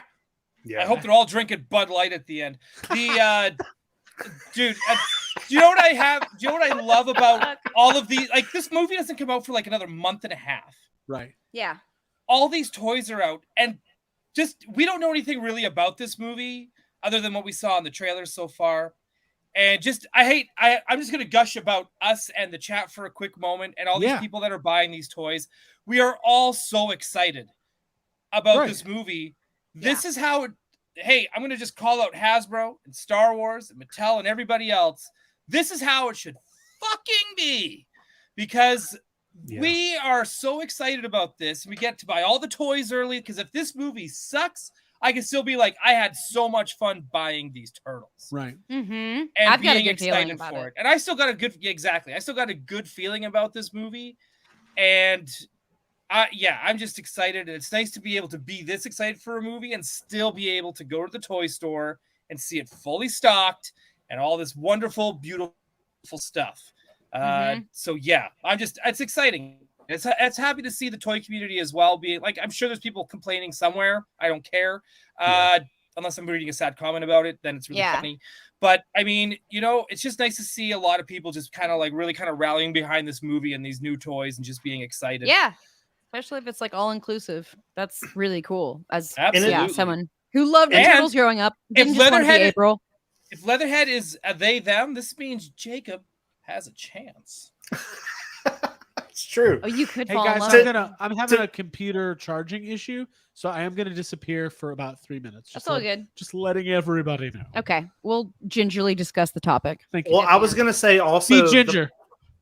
yeah. I hope they're all drinking Bud Light at the end. The dude, do you know what I have? Do you know what I love about all of these? Like, this movie doesn't come out for like another month and a half. Right. Yeah. All these toys are out, and just we don't know anything really about this movie other than what we saw in the trailers so far. And just I'm just gonna gush about us and the chat for a quick moment, and all these Yeah. people that are buying these toys. We are all so excited about Right. this movie. This is how it. Hey, I'm gonna just call out Hasbro and Star Wars and Mattel and everybody else. This is how it should fucking be, because Yeah. We are so excited about this. We get to buy all the toys early because if this movie sucks, I can still be like, I had so much fun buying these turtles. Right. Mm-hmm. And I've got a being good feeling excited about for it. it. And I still got a good I still got a good feeling about this movie. And I'm just excited. And it's nice to be able to be this excited for a movie and still be able to go to the toy store and see it fully stocked and all this wonderful, beautiful stuff. So yeah, it's exciting. It's happy to see the toy community as well being like, I'm sure there's people complaining somewhere. I don't care. Unless I'm reading a sad comment about it, then it's really funny. But I mean, it's just nice to see a lot of people just kind of like really kind of rallying behind this movie and these new toys and just being excited. Yeah. Especially if it's like all inclusive. That's really cool. As Absolutely. Someone who loved the And turtles growing up. Didn't just want to be April. If Leatherhead is a they them, this means Jacob has a chance. It's true. Oh, you could Hey fall in guys, love. I'm having a computer charging issue, so I am gonna disappear for about 3 minutes. That's all good. Just letting everybody know. Okay, we'll gingerly discuss the topic. Thank you. Well, I was gonna say also Be ginger.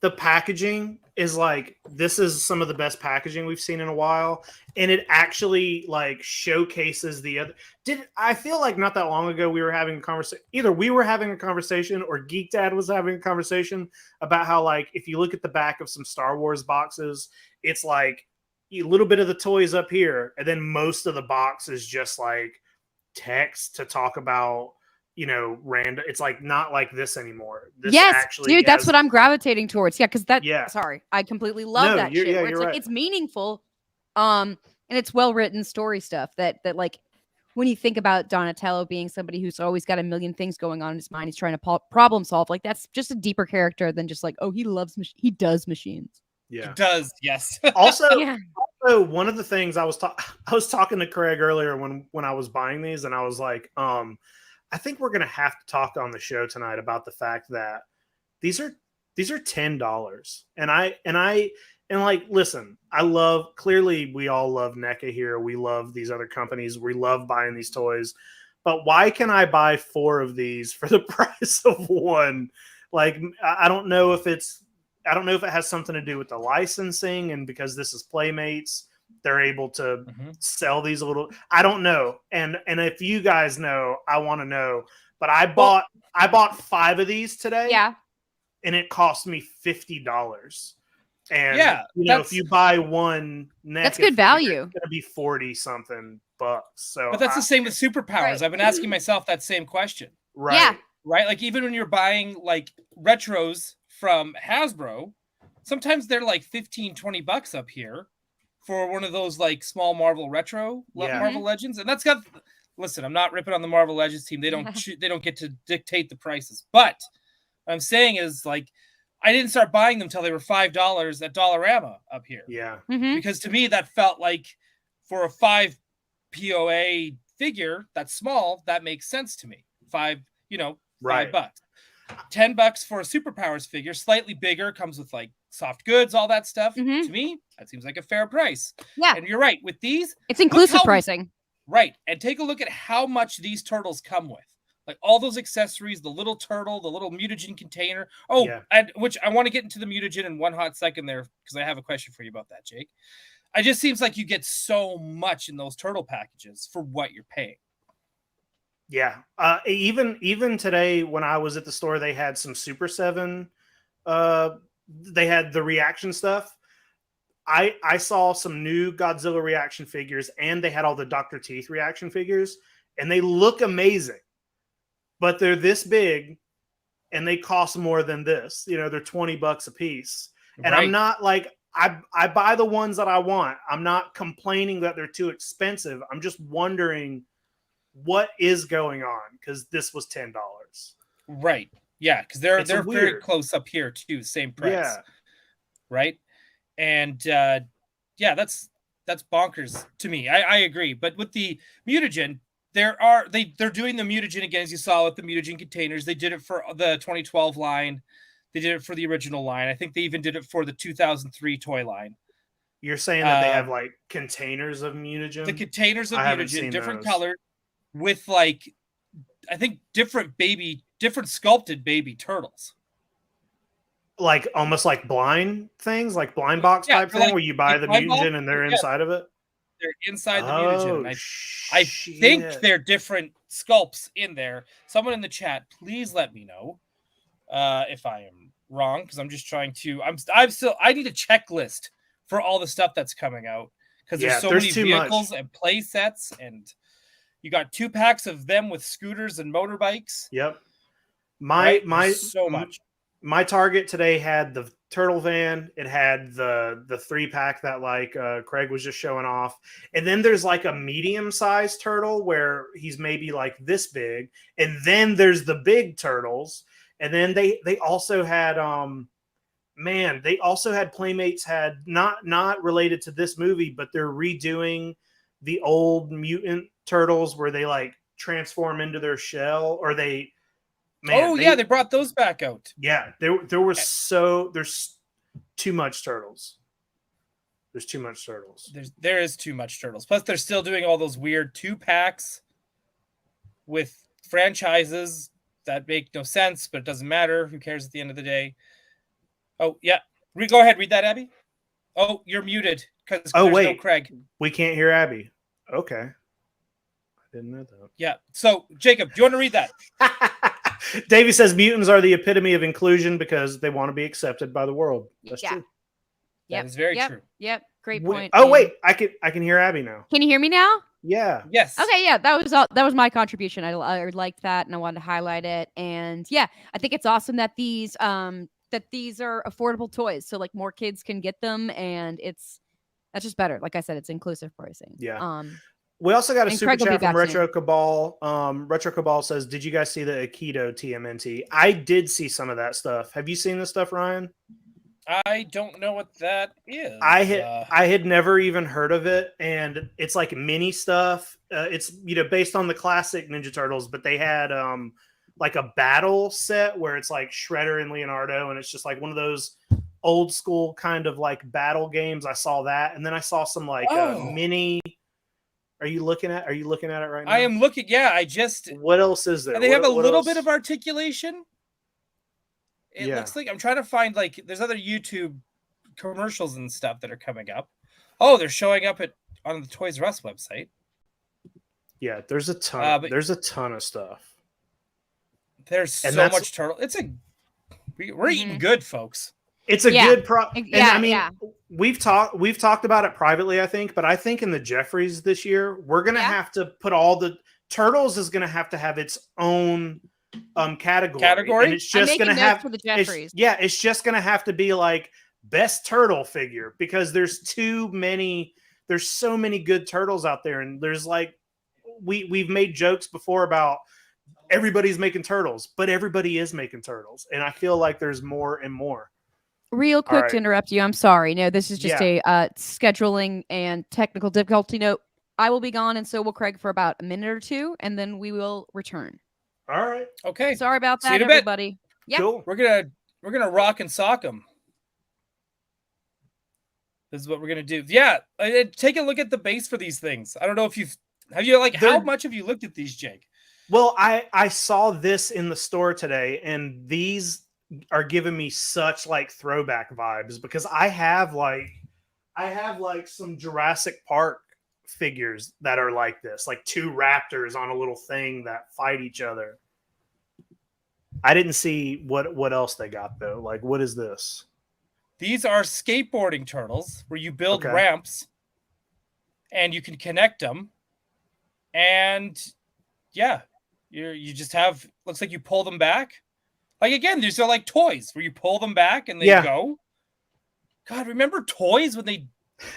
the packaging is like, this is some of the best packaging we've seen in a while, and it actually like showcases the other. I feel like not that long ago we were having a conversation, either we were having a conversation or Geek Dad was having a conversation about how, like, if you look at the back of some Star Wars boxes, it's like a little bit of the toys up here, and then most of the box is just like text to talk about, random. It's like not like this anymore. This Dude, that's what I'm gravitating towards. Yeah, because sorry, I completely love that shit. Where it's like, right. it's meaningful, and it's well written story stuff that like, when you think about Donatello being somebody who's always got a million things going on in his mind, he's trying to problem solve. Like, that's just a deeper character than just like, oh, he does machines. Yeah, He does. Yes. Also, one of the things I was talking to Craig earlier when I was buying these, and I was like, I think we're gonna have to talk on the show tonight about the fact that these are $10, and like, listen, clearly we all love NECA here. We love these other companies. We love buying these toys, but why can I buy 4 of these for the price of one? Like, I don't know if it has something to do with the licensing, and because this is Playmates, they're able to sell these little. I don't know, and if you guys know, I want to know. But I bought 5 of these today. Yeah, and it cost me $50. And if you buy one, that's good value. It's gonna be 40 something bucks. So, but that's the same with superpowers. Right. I've been asking myself that same question. Right. Yeah. Right. Like, even when you're buying like retros from Hasbro, sometimes they're like $15-$20 up here for one of those like small Marvel retro Marvel Legends, and that's got. Listen, I'm not ripping on the Marvel Legends team. They don't get to dictate the prices, but what I'm saying is, like, I didn't start buying them until they were $5 at Dollarama up here. Yeah. Mm-hmm. Because to me, that felt like, for a 5 POA figure that's small, that makes sense to me. $5. Right. $5. $10 for a superpowers figure, slightly bigger, comes with like soft goods, all that stuff. Mhm. To me, that seems like a fair price. Yeah. And you're right, with these, It's inclusive pricing. right. And take a look at how much these turtles come with. Like, all those accessories, the little turtle, the little mutagen container. Oh, Yeah. and which I want to get into the mutagen in one hot second there, because I have a question for you about that, Jake. It just seems like you get so much in those turtle packages for what you're paying. Yeah. Even today when I was at the store, they had some Super 7. They had the reaction stuff. I saw some new Godzilla reaction figures, and they had all the Dr. Teeth reaction figures, and they look amazing. But they're this big, and they cost more than this. They're $20 a piece. And I'm not like, I buy the ones that I want. I'm not complaining that they're too expensive. I'm just wondering what is going on, because this was $10. Right. Yeah, because they're very weird. close up here too, same price. Yeah. Right. And that's bonkers to me. I agree. But with the mutagen, they're doing the mutagen again, as you saw with the mutagen containers. They did it for the 2012 line. They did it for the original line. I think they even did it for the 2003 toy line. You're saying that they have like containers of mutagen? The containers of I haven't mutagen, seen different those. colors, with like, I think different sculpted baby turtles. like almost like blind things, like blind box Yeah, type they're thing, like- where you buy like the blind box? mutagen and they're Yeah. inside of it. They're inside the mutagen. Oh, And I think shit. they're different sculpts in there. Someone in the chat, please let me know if I am wrong, because I'm just trying to. I need a checklist for all the stuff that's coming out, because Yeah, there's so there's many too vehicles much. and play sets, and you got 2 packs of them with scooters and motorbikes. Yep. Right? My There's so much. my Target today had the turtle van. It had the 3-pack that like Craig was just showing off, and then there's like a medium-sized turtle where he's maybe like this big, and then there's the big turtles, and then they also had they also had Playmates had not related to this movie, but they're redoing the old mutant turtles where they like transform into their shell, or they. Man, They brought those back out. Yeah, there's too much turtles. There's too much turtles. There is too much turtles. Plus, they're still doing all those weird 2-packs with franchises that make no sense, but it doesn't matter. Who cares at the end of the day? Oh, yeah. Go ahead, read that, Abby. Oh, you're muted because there's no Craig. We can't hear Abby. Okay. I didn't know that. Yeah. So, Jacob, do you want to read that? Davey says mutants are the epitome of inclusion because they want to be accepted by the world. That's true. That is very true. Yep. Great point. Wait, I can hear Abby now. Can you hear me now? Yeah. Yes. Okay, yeah, that was my contribution. I liked that, and I wanted to highlight it. And yeah, I think it's awesome that these are affordable toys, so like more kids can get them, and that's just better. Like I said, it's inclusive pricing. Yeah. We also got a super chat from Retro Cabal. Retro Cabal says, "Did you guys see the Aikido TMNT?" I did see some of that stuff. Have you seen this stuff, Ryan? I don't know what that is. I had never even heard of it, and it's like mini stuff. It's based on the classic Ninja Turtles, but they had like a battle set where it's like Shredder and Leonardo, and it's just like one of those old school kind of like battle games. I saw that, and then I saw some like mini. Are you looking at it right now? I am looking. Yeah, I just. What else is there? They have a little bit of articulation. It Yeah. looks like I'm trying to find like there's other YouTube commercials and stuff that are coming up. Oh, they're showing up on the Toys R Us website. Yeah, there's a ton. There's a ton of stuff. There's so much turtle. We're eating good, folks. It's a good Yeah, I mean, we've talked about it privately, I think, but I think in the Jeffries this year, we're gonna have to put all the Turtles is gonna have its own category. And it's just gonna have for the Jeffries. It's just gonna have to be like best turtle figure, because there's so many good turtles out there, and there's like we've made jokes before about everybody's making turtles, but everybody is making turtles, and I feel like there's more and more. Real quick to interrupt you, I'm sorry. No, this is just a scheduling and technical difficulty note. I will be gone, and so will Craig for about a minute or two, and then we will return. All right. Okay. Sorry about See you that, in a bit. everybody. Yeah. Cool. We're gonna rock and sock them. This is what we're gonna do. Yeah. Take a look at the base for these things. I don't know if how much have you looked at these, Jake? Well, I saw this in the store today, and these are giving me such like throwback vibes, because I have like some Jurassic Park figures that are like this, like 2 raptors on a little thing that fight each other. I didn't see what else they got though. Like, what is this? These are skateboarding turtles where you build ramps and you can connect them. And yeah, you just have, looks like you pull them back. Like, again, these are like toys where you pull them back and they go. God, remember toys when they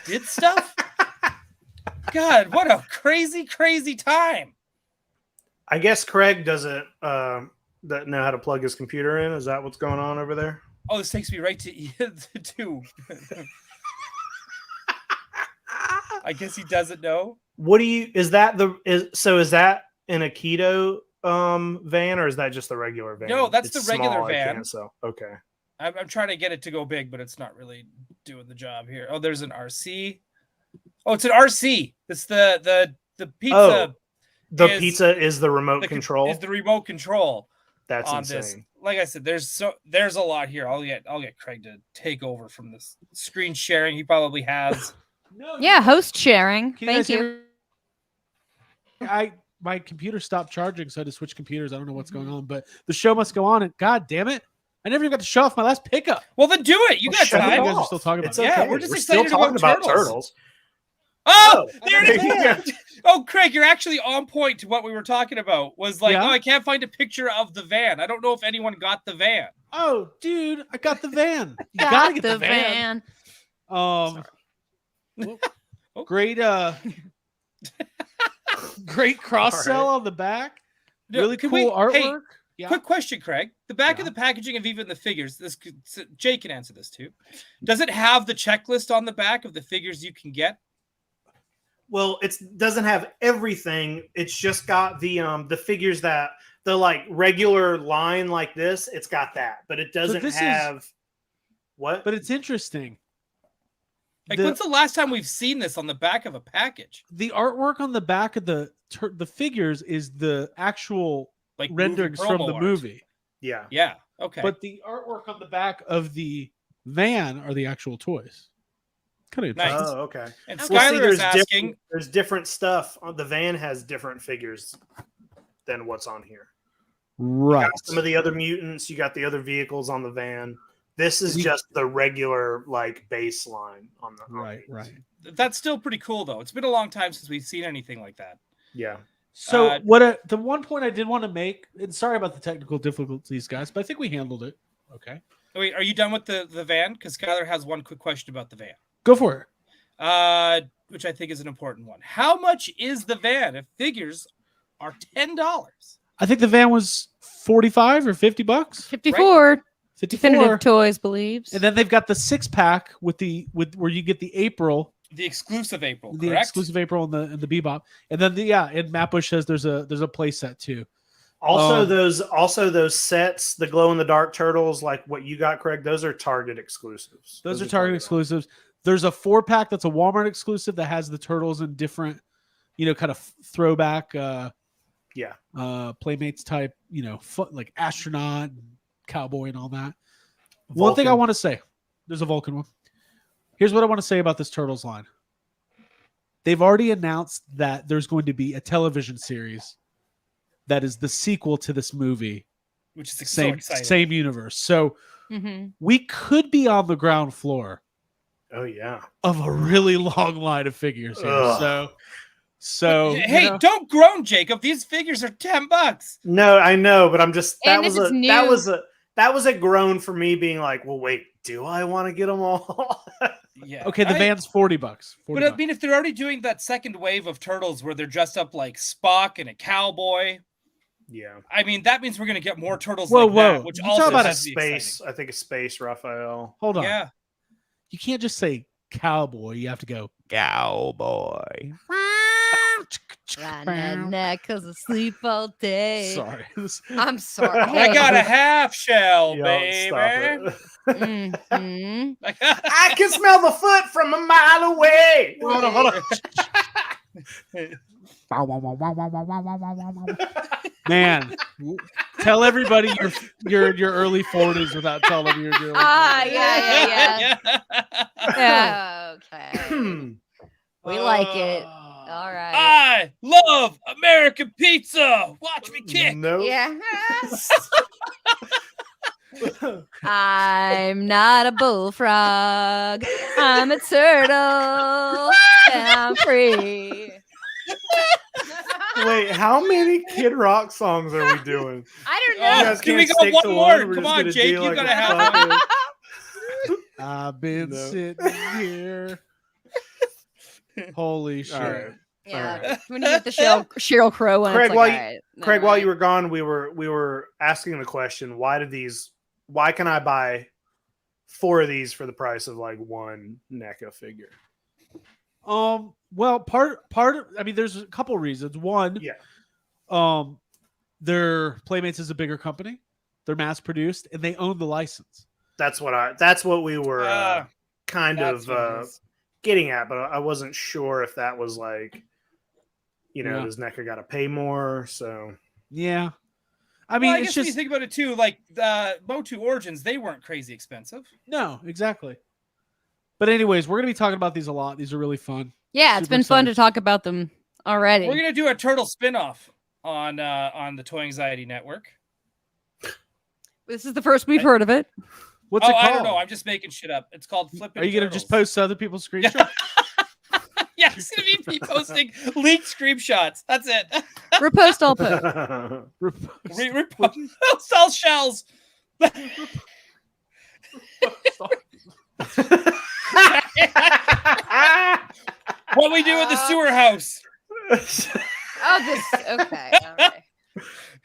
did stuff? God, what a crazy, crazy time. I guess Craig doesn't know how to plug his computer in. Is that what's going on over there? Oh, this takes me right to I guess he doesn't know. Is that an Aikido van, or is that just the regular van? No, that's it's the regular small, van. Okay. I'm trying to get it to go big, but it's not really doing the job here. Oh, there's an RC. Oh, it's an RC. It's the pizza. Oh, the pizza is the remote control. Is the remote control. That's on insane. This. like I said, there's a lot here. I'll get Craig to take over from this screen sharing he probably has. Yeah, host sharing. Can Thank guys hear you. me? My computer stopped charging, so I had to switch computers. I don't know what's going on, but the show must go on. And God damn it, I never even got to show off my last pickup. Well, then do it. You got shut it time. You guys are off. still talking about It's it. Yeah, okay. we're just still excited talking about about turtles. Oh, Oh, there it there you is. Oh, Craig, you're actually on point to what we were talking about. Was like, Yeah? oh, I can't find a picture of the van. I don't know if anyone got the van. Oh, dude, I got the van. You gotta get the van. Oh. Great great cross sell on the back. No, Really can cool we- artwork. hey, Yeah. Quick question, Craig. The back of Yeah. the packaging of even the figures. Jay can answer this too. Does it have the checklist on the back of the figures you can get? Well, it doesn't have everything. It's just got the figures that the like regular line like this. It's got that, but it doesn't this is- have what? But it's interesting. Like, The- when's the last time we've seen this on the back of a package? The artwork on the back of the figures is the actual Like renderings movie from promo the art. movie. Yeah. Yeah. Okay. But the artwork on the back of the van are the actual toys. Kind of Nice. interesting. Oh, okay. and Well, see, Skylar is asking. There's different stuff. The van has different figures than what's on here. Right. Got some of the other mutants. You got the other vehicles on the van. This is just the regular like baseline on the Right. these. Right. That's still pretty cool, though. It's been a long time since we've seen anything like that. Yeah. So the one point I did want to make, and sorry about the technical difficulties, guys, but I think we handled it. Okay. Wait, are you done with the van? Because Skylar has one quick question about the van. Go for it. Which I think is an important one. How much is the van if figures are $10? I think the van was 45 or $50. 54. 54. Definitive Toys believes. And then they've got the 6-pack with where you get the April, The exclusive April, the correct? exclusive April and the Bebop. And then and Matt Bush says there's a play set too. Also, those sets, the glow in the dark turtles, like what you got, Craig. Those are Target exclusives. Those are Target exclusives. There's a 4-pack that's a Walmart exclusive that has the turtles in different, kind of throwback, Playmates type, like astronaut, and cowboy, and all that. One thing I want to say, there's a Vulcan one. Here's what I want to say about this Turtles line. They've already announced that there's going to be a television series that is the sequel to this movie, Which is so same exciting. universe. So Mm-hmm. we could be on the ground floor Oh yeah. of a really long line of figures here. Ugh. So Hey, don't groan, Jacob. These figures are $10. No, I know, but I'm just And this is new. that was a groan for me, being like, well, wait, do I want to get them all? Yeah. okay, the van's $40. $40. But I mean, if they're already doing that second wave of turtles where they're dressed up like Spock and a cowboy, Yeah. I mean, that means we're going to get more turtles Whoa, like that, whoa. which You also talk about a has to be Space. exciting. I think it's Space Raphael. Hold on. Yeah. You can't just say cowboy. You have to go cowboy. Round that neck because I sleep all day. Sorry. I'm sorry. I got a half shell, Yo, baby. stop it. Mhm. I can smell the foot from a mile away. Hold on. Man, tell everybody your early 40s without telling them you're doing. Ah, yeah. Yeah, okay. We like it. All right. I love American pizza. Watch me kick. Nope. Yeah. I'm not a bullfrog. I'm a turtle. And I'm free. Wait, how many Kid Rock songs are we doing? I don't You know. guys Can we can't go stick one to more? We're Come just on, gonna Jake, do you like gotta a have fucking- I've been No. sitting here. Holy shit. All right. Yeah. When you get the Cheryl Crow one, Craig, it's like, while all you- right, Craig, never while mind. you were gone, we were asking the question: why can I buy 4 of these for the price of like one NECA figure? Well, I mean, there's a couple reasons. One, Yeah. their Playmates is a bigger company. They're mass produced and they own the license. That's what we were kind That's of what it is. getting at, but I wasn't sure if that was like, Yeah. does NECA got to pay more? So Yeah. I mean, Well, I it's guess when you just think about it too, like Motu Origins, they weren't crazy expensive. no, exactly. But anyways, we're gonna be talking about these a lot. These are really fun. Yeah, it's Super been fun to excited. talk about them already. We're gonna do a turtle spinoff on the Toy Anxiety Network. This is the first we've heard of it. What's it called? I don't know. I'm just making shit up. It's called Flippin' Are you gonna just Turtles. post other people's screenshots? Yeah, it's gonna be me posting leaked screenshots. That's it. Repost all post. Repost all shells. What we do in the sewer house. Oh, this. Okay. All right.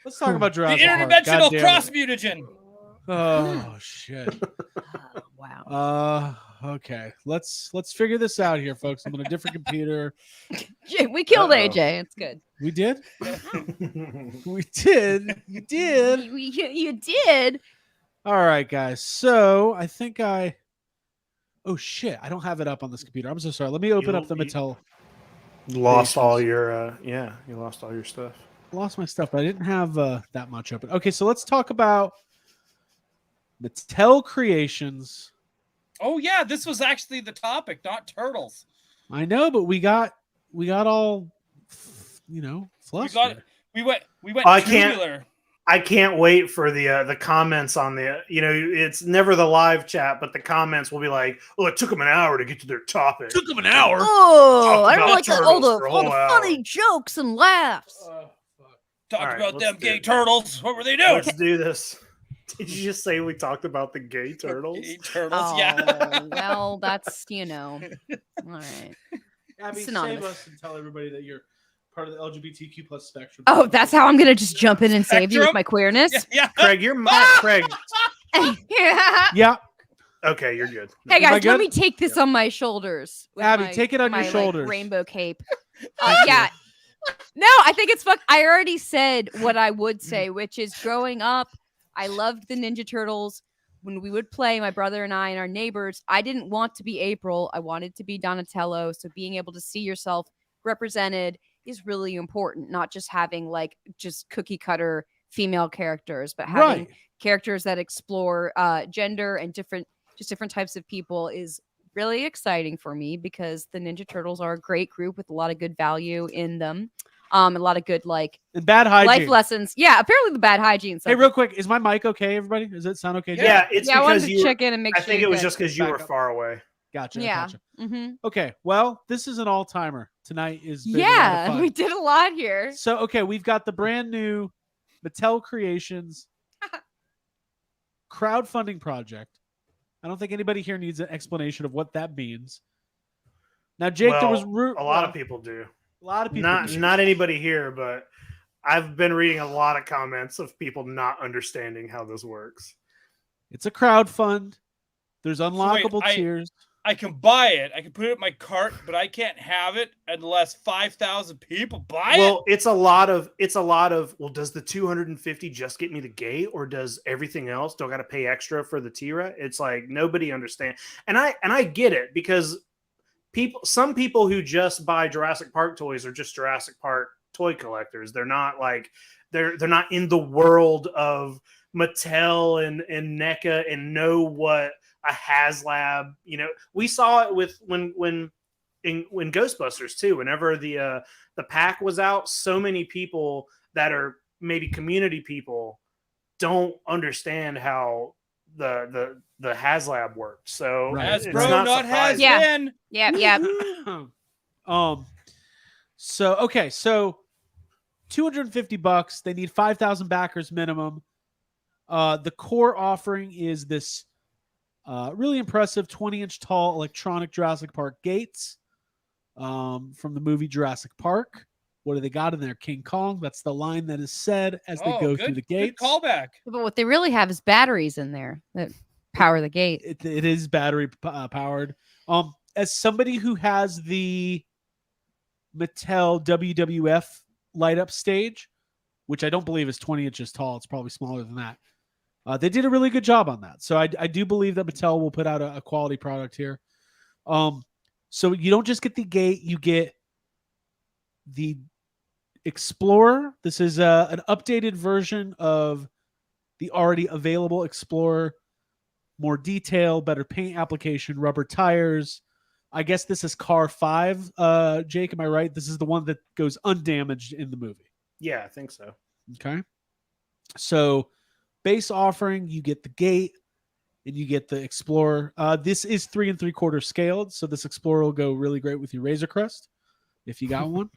Let's talk about The Jurassic Park. interdimensional God damn it. cross mutagen. Oh shit. Oh, wow. Okay. Let's figure this out here, folks. I'm on a different computer. We killed Uh-oh. AJ. It's good. We did? We did. You did. You did. All right, guys. So I think oh shit. I don't have it up on this computer. I'm so sorry. Let me open up the Mattel. Lost all your you lost all your stuff. Lost my stuff, but I didn't have that much open. Okay, so let's talk about Mattel Creations. Oh yeah, this was actually the topic, not turtles. I know, but we got all flustered. We went I can't- tubular. I can't wait for the comments on the it's never the live chat, but the comments will be like, "Oh, it took them an hour to get to their topic." Took them an hour. Oh, I about don't like all turtles for the a whole hour. funny jokes and laughs. Talk All right, about let's them do gay it. turtles. What were they doing? Let's do this. Did you just say we talked about the gay turtles? Gay turtles, Oh, yeah. well, that's all right. Abby, save Synonymous. us and tell everybody that you're part of the LGBTQ plus spectrum. Oh, that's how I'm gonna just jump in and save you with Spectrum? my queerness. Yeah. Craig, Craig. Yeah. Yeah, Okay, you're good. Hey Am I guys, good? let me take this on my shoulders. with Abby, my- take it on your my, like, shoulders. rainbow cape. Yeah. No, I think it's fuck. I already said what I would say, which is growing up, I loved the Ninja Turtles. When we would play, my brother and I and our neighbors, I didn't want to be April. I wanted to be Donatello. So being able to see yourself represented is really important. Not just having like just cookie cutter female characters, but having right. characters that explore gender and different types of people is really exciting for me because the Ninja Turtles are a great group with a lot of good value in them. A lot of good like And bad hygiene. life lessons. Yeah, apparently the bad hygiene. Hey, real quick, is my mic okay, everybody? Does it sound okay? Yeah, it's I wanted because to you. check in and make I sure. think you're it was good. just because you were Back up. far away. Gotcha. Yeah. Gotcha. Mm-hmm. Okay. Well, this is an all-timer. Tonight is been a lot of Yeah, fun. we did a lot here. So okay, we've got the brand new Mattel Creations crowdfunding project. I don't think anybody here needs an explanation of what that means. Now, Jake, there was a lot of people do. A lot of people. Not anybody here, but I've been reading a lot of comments of people not understanding how this works. It's a crowdfund. There's unlockable I- tiers. I can buy it. I can put it in my cart, but I can't have it unless 5,000 people buy it. Well, it's a lot of well, does the 250 just get me the gate, or does everything else? Do I got to pay extra for the Tira? It's like nobody understands. And I get it, because some people who just buy Jurassic Park toys are just Jurassic Park toy collectors. They're not like they're not in the world of Mattel and NECA and know what a HasLab, we saw it with when Ghostbusters too. Whenever the pack was out, so many people that are maybe community people don't understand how the HasLab works. So Right. it's Hasbro, not not has surprising. Yeah. been. Yeah. So $250. They need 5,000 backers minimum. The core offering is this really impressive 20-inch tall electronic Jurassic Park gates from the movie Jurassic Park. What do they got in there? King Kong. That's the line that is said as they go through the gates. Good callback. But what they really have is batteries in there that power the gate. It is battery powered. As somebody who has the Mattel WWF light up stage, which I don't believe is 20 inches tall, it's probably smaller than that. They did a really good job on that. So I do believe that Mattel will put out a quality product here. So you don't just get the gate, you get the Explorer. This is an updated version of the already available Explorer. More detail, better paint application, rubber tires. I guess this is car 5. Jake, am I right? This is the one that goes undamaged in the movie. Yeah, I think so. Okay. So base offering, you get the Gate and you get the Explorer. This is 3 3/4 scaled, so this Explorer will go really great with your Razor Crest if you got one.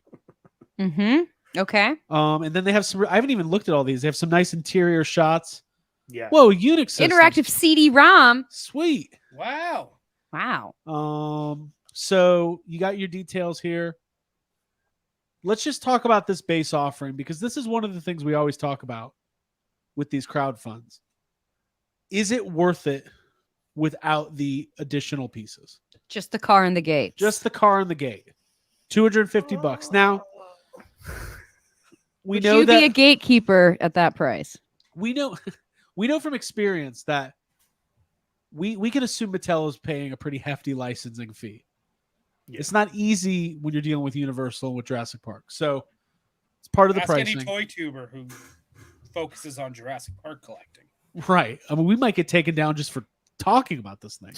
Okay. And then they have some. I haven't even looked at all these. They have some nice interior shots. Yeah. Whoa, Unix system. Interactive CD-ROM. Sweet. Wow. Wow. So you got your details here. Let's just talk about this base offering because this is one of the things we always talk about with these crowdfunds. Is it worth it without the additional pieces? Just the car and the gate. Just the car and the gate. $250. Now, we Would know you that be a gatekeeper at that price? we know from experience that we can assume Mattel is paying a pretty hefty licensing fee. Yeah. It's not easy when you're dealing with Universal with Jurassic Park. So it's part of the Ask pricing. any toy tuber who focuses on Jurassic Park collecting. Right. I mean, we might get taken down just for talking about this thing.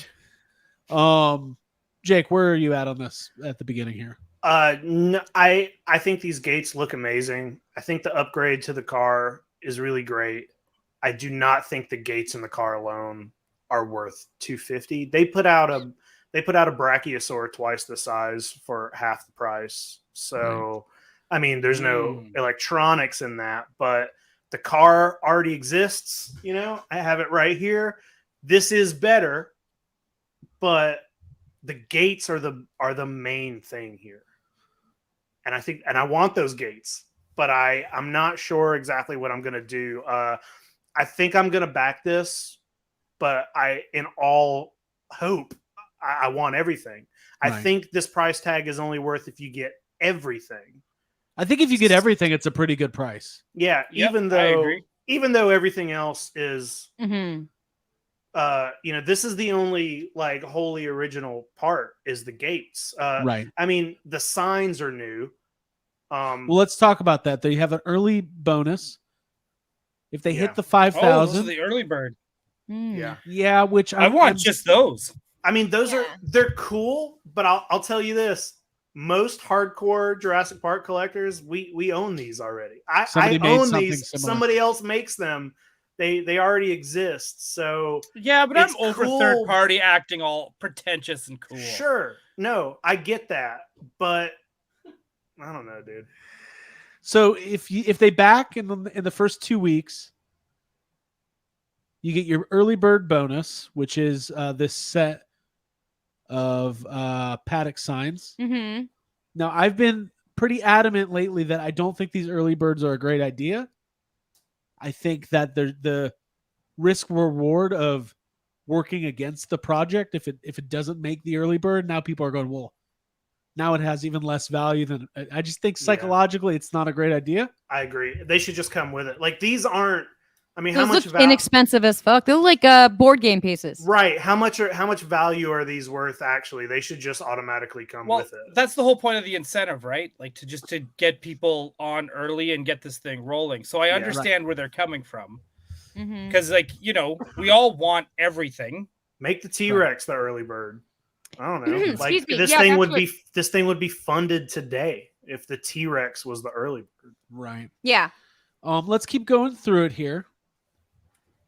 Jake, where are you at on this at the beginning here? No, I think these gates look amazing. I think the upgrade to the car is really great. I do not think the gates in the car alone are worth $250. They put out a Brachiosaur twice the size for half the price. So, I mean, there's no electronics in that, but the car already exists. You know, I have it right here. This is better, but the gates are the main thing here. And I think, and I want those gates, but I'm not sure exactly what I'm going to do. I think I'm going to back this, but in all hope, I want everything. I think this price tag is only worth if you get everything. I think if you get everything, it's a pretty good price. Yeah. Yep, even I agree. though everything else is, Mm-hmm. This is the only like wholly original part is the gates. Right. I mean, the signs are new. Well, let's talk about that. They have an early bonus. If they hit the Oh, those are 5,000, the early bird. yeah, which I want just those. I mean, they're cool, but I'll tell you this: most hardcore Jurassic Park collectors, we own these already. I own these. Similar. Somebody else makes them. They already exist. So Yeah, but I'm it's over cool. third party acting all pretentious and cool. Sure, no, I get that, but I don't know, dude. So if they back in the first 2 weeks, you get your early bird bonus, which is this set of paddock signs. Mm-hmm. Now, I've been pretty adamant lately that I don't think these early birds are a great idea. I think that the risk reward of working against the project, if it doesn't make the early bird, now people are going, well, now it has even less value than. I just think psychologically it's not a great idea. I agree. They should just come with it. Like these aren't. I mean, Those how much look inexpensive as fuck. They look like board game pieces. Right. How much value are these worth actually? They should just automatically come with it. That's the whole point of the incentive, right? Like to get people on early and get this thing rolling. So I understand where they're coming from. Because we all want everything. Make the T-Rex the early bird. I don't know. Like Excuse me. this Yeah, thing would be funded today if the T-Rex was the early bird. Right. Yeah. Let's keep going through it here.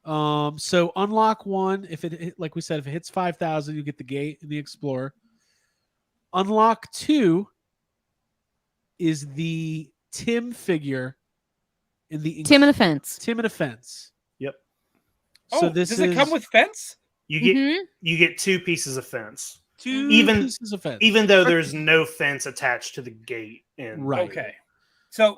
So unlock 1, if it like we said, if it hits 5,000, you get the gate and the Explorer. Unlock 2 is the Tim figure in the Tim and a fence. Tim and a fence. Yep. So this does it come with fence? You get 2 pieces of fence. 2 pieces of fence. Even though there's no fence attached to the gate. Right. Okay. So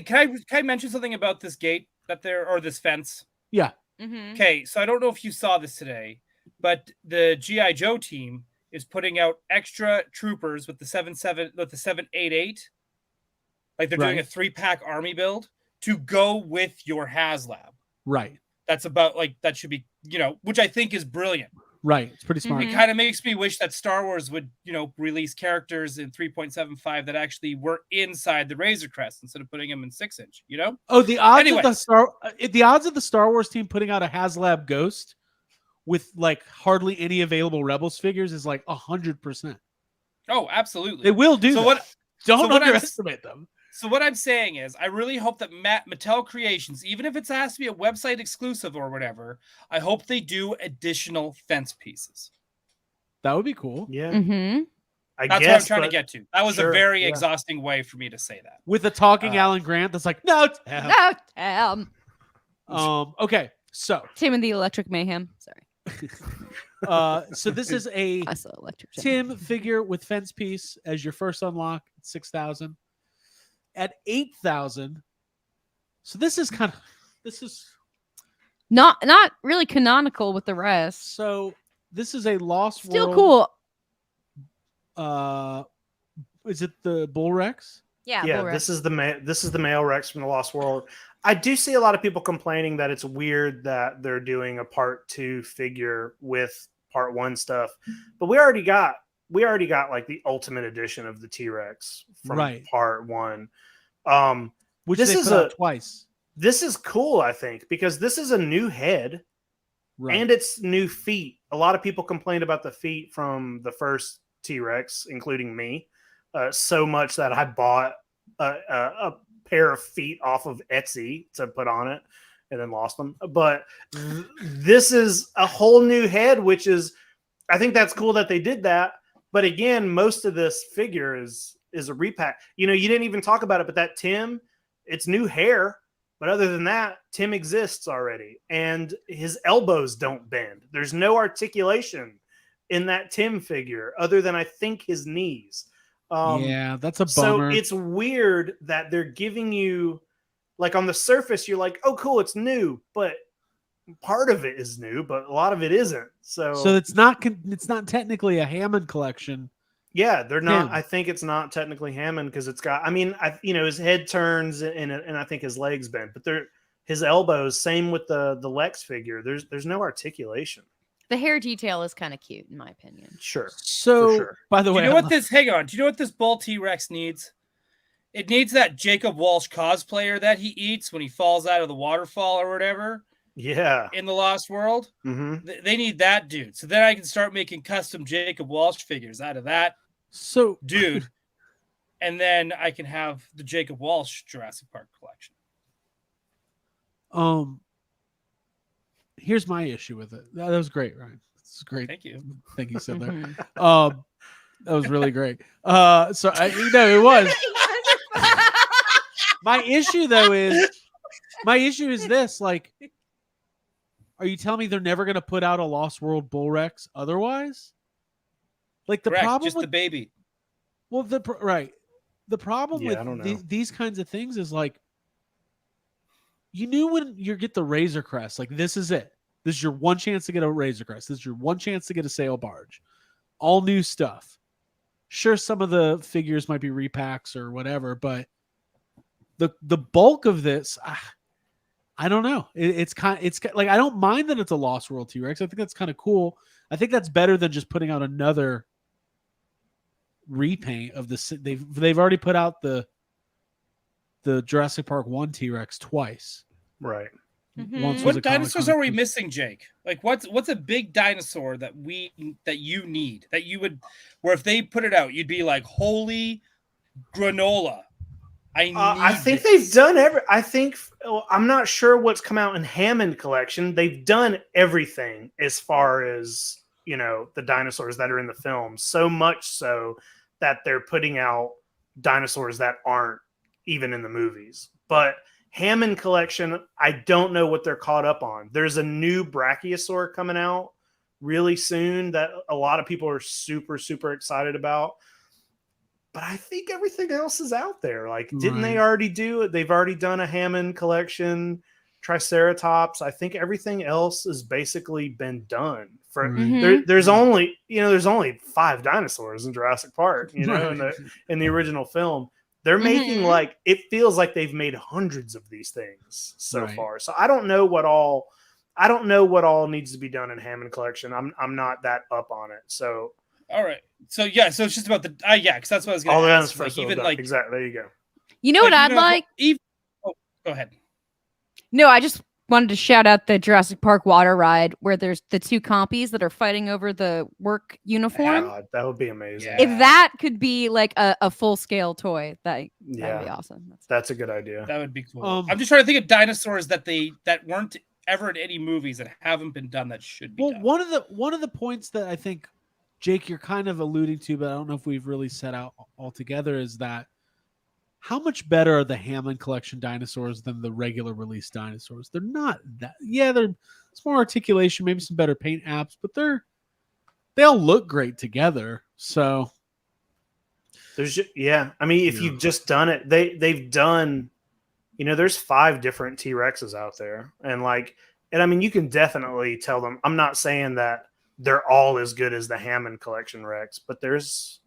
can I mention something about this gate or this fence? Yeah. Okay, so I don't know if you saw this today, but the G.I. Joe team is putting out extra troopers with the 788. Like they're doing a 3-pack army build to go with your HasLab. Right. That's about that should be, which I think is brilliant. Right. It's pretty smart. Mhm. It kind of makes me wish that Star Wars would, release characters in 3.75 that actually were inside the Razor Crest instead of putting them in 6-inch, Oh, the odds of Anyways. the odds of the Star Wars team putting out a HasLab Ghost with like hardly any available Rebels figures is like 100%. Oh, absolutely. They will do So that. what- Don't so what I'm- underestimate them. So what I'm saying is, I really hope that Mattel Creations, even if it has to be a website exclusive or whatever, I hope they do additional fence pieces. That would be cool. Yeah, Mm-hmm. I That's guess. what I'm trying to but- get to. That was Sure, a very yeah. exhausting way for me to say that. With a talking Alan Grant that's like, no, Tim. No, Okay, so Tim and the Electric Mayhem. Sorry, so this is a I saw Electric. Tim figure with fence piece as your first unlock at 6,000. At 8,000. So this is Not really canonical with the rest. so this is a Lost Still World. cool. Is it the Bull Rex? Yeah, Yeah, Bull Rex. this is the male Rex from the Lost World. I do see a lot of people complaining that it's weird that they're doing a part 2 figure with part 1 stuff, but we already got like the ultimate edition of the T-Rex from Right. part 1. Which This they is put out twice. This is cool, I think, because this is a new head Right. and it's new feet. A lot of people complained about the feet from the first T-Rex, including me, so much that I bought a pair of feet off of Etsy to put on it and then lost them. But this is a whole new head, which is, I think that's cool that they did that. But again, most of this figure is a repack. You didn't even talk about it, but that Tim, it's new hair. But other than that, Tim exists already, and his elbows don't bend. There's no articulation in that Tim figure other than I think his knees. Yeah, that's a So bummer. it's weird that they're giving you, like, on the surface, you're like, oh, cool, it's new, but part of it is new, but a lot of it isn't. So it's not technically a Hammond collection. yeah, they're not. Tim. I think it's not technically Hammond because it's got. I mean, his head turns and I think his legs bend, but his elbows. Same with the Lex figure. There's no articulation. The hair detail is kind of cute, in my opinion. Sure. So, sure. by the Do way, you know what this? Hang on. Do you know what this bull T-Rex needs? It needs that Jacob Walsh cosplayer that he eats when he falls out of the waterfall or whatever Yeah. in the Lost World. Mm-hmm. They need that dude. So then I can start making custom Jacob Walsh figures out of that So, dude, and then I can have the Jacob Walsh Jurassic Park collection. here's my issue with it. That was great, Ryan. This is great. Thank you. Thank you said there. Mhm. That was really great. So it was. My issue is this, like, are you telling me they're never going to put out a Lost World Bull Rex otherwise? Like the Correct, problem just with the baby. well, the problem Yeah, I don't know. with these kinds of things is like, you knew when you get the Razor Crest, like this is it. This is your one chance to get a Razor Crest. This is your one chance to get a sail barge. All new stuff. Sure, some of the figures might be repacks or whatever, but the bulk of this, I don't know. It's like, I don't mind that it's a Lost World T-Rex. I think that's kind of cool. I think that's better than just putting out another repaint of the. They've already put out the Jurassic Park 1 T-Rex twice. Right. Mhm. Once was a What dinosaurs Comic-Con are we exclusive. missing, Jake? Like, what's a big dinosaur that you need, that you would, where if they put it out, you'd be like, holy granola! I think they've done I'm not sure what's come out in Hammond collection. They've done everything as far as, the dinosaurs that are in the film. So much so that they're putting out dinosaurs that aren't even in the movies. But Hammond collection, I don't know what they're caught up on. There's a new Brachiosaur coming out really soon that a lot of people are super, super excited about. But I think everything else is out there. Like, didn't they Right. already do it? They've already done a Hammond collection, Triceratops. I think everything else has basically been done. Right. Mhm. There's only 5 dinosaurs in Jurassic Park, Right. in the original film. They're making Mhm. it feels like they've made hundreds of these things so Right. far. So I don't know what all I don't know what all needs to be done in Hammond Collection. I'm not that up on it. So All right. So so it's just about the because that's what I was going all to the ask. guns first Even exactly. There you go. You know what I'd even like? oh, go ahead. No, I just wanted to shout out the Jurassic Park water ride where there's the two compies that are fighting over the work uniform. God, that would be amazing. Yeah. If that could be like a full scale toy, that would be Yeah, awesome. that's a good idea. That would be cool. Um, I'm just trying to think of dinosaurs that weren't ever in any movies that haven't been done that should be Well, done. one of the points that I think, Jake, you're kind of alluding to, but I don't know if we've really set out altogether, is that how much better are the Hammond Collection dinosaurs than the regular release dinosaurs? They're not that. Yeah, there's more articulation, maybe some better paint apps, but they all look great together. So I mean, if you've just done it, they've done. There's 5 different T-Rexes out there, and I mean, you can definitely tell them. I'm not saying that they're all as good as the Hammond Collection Rex, but there's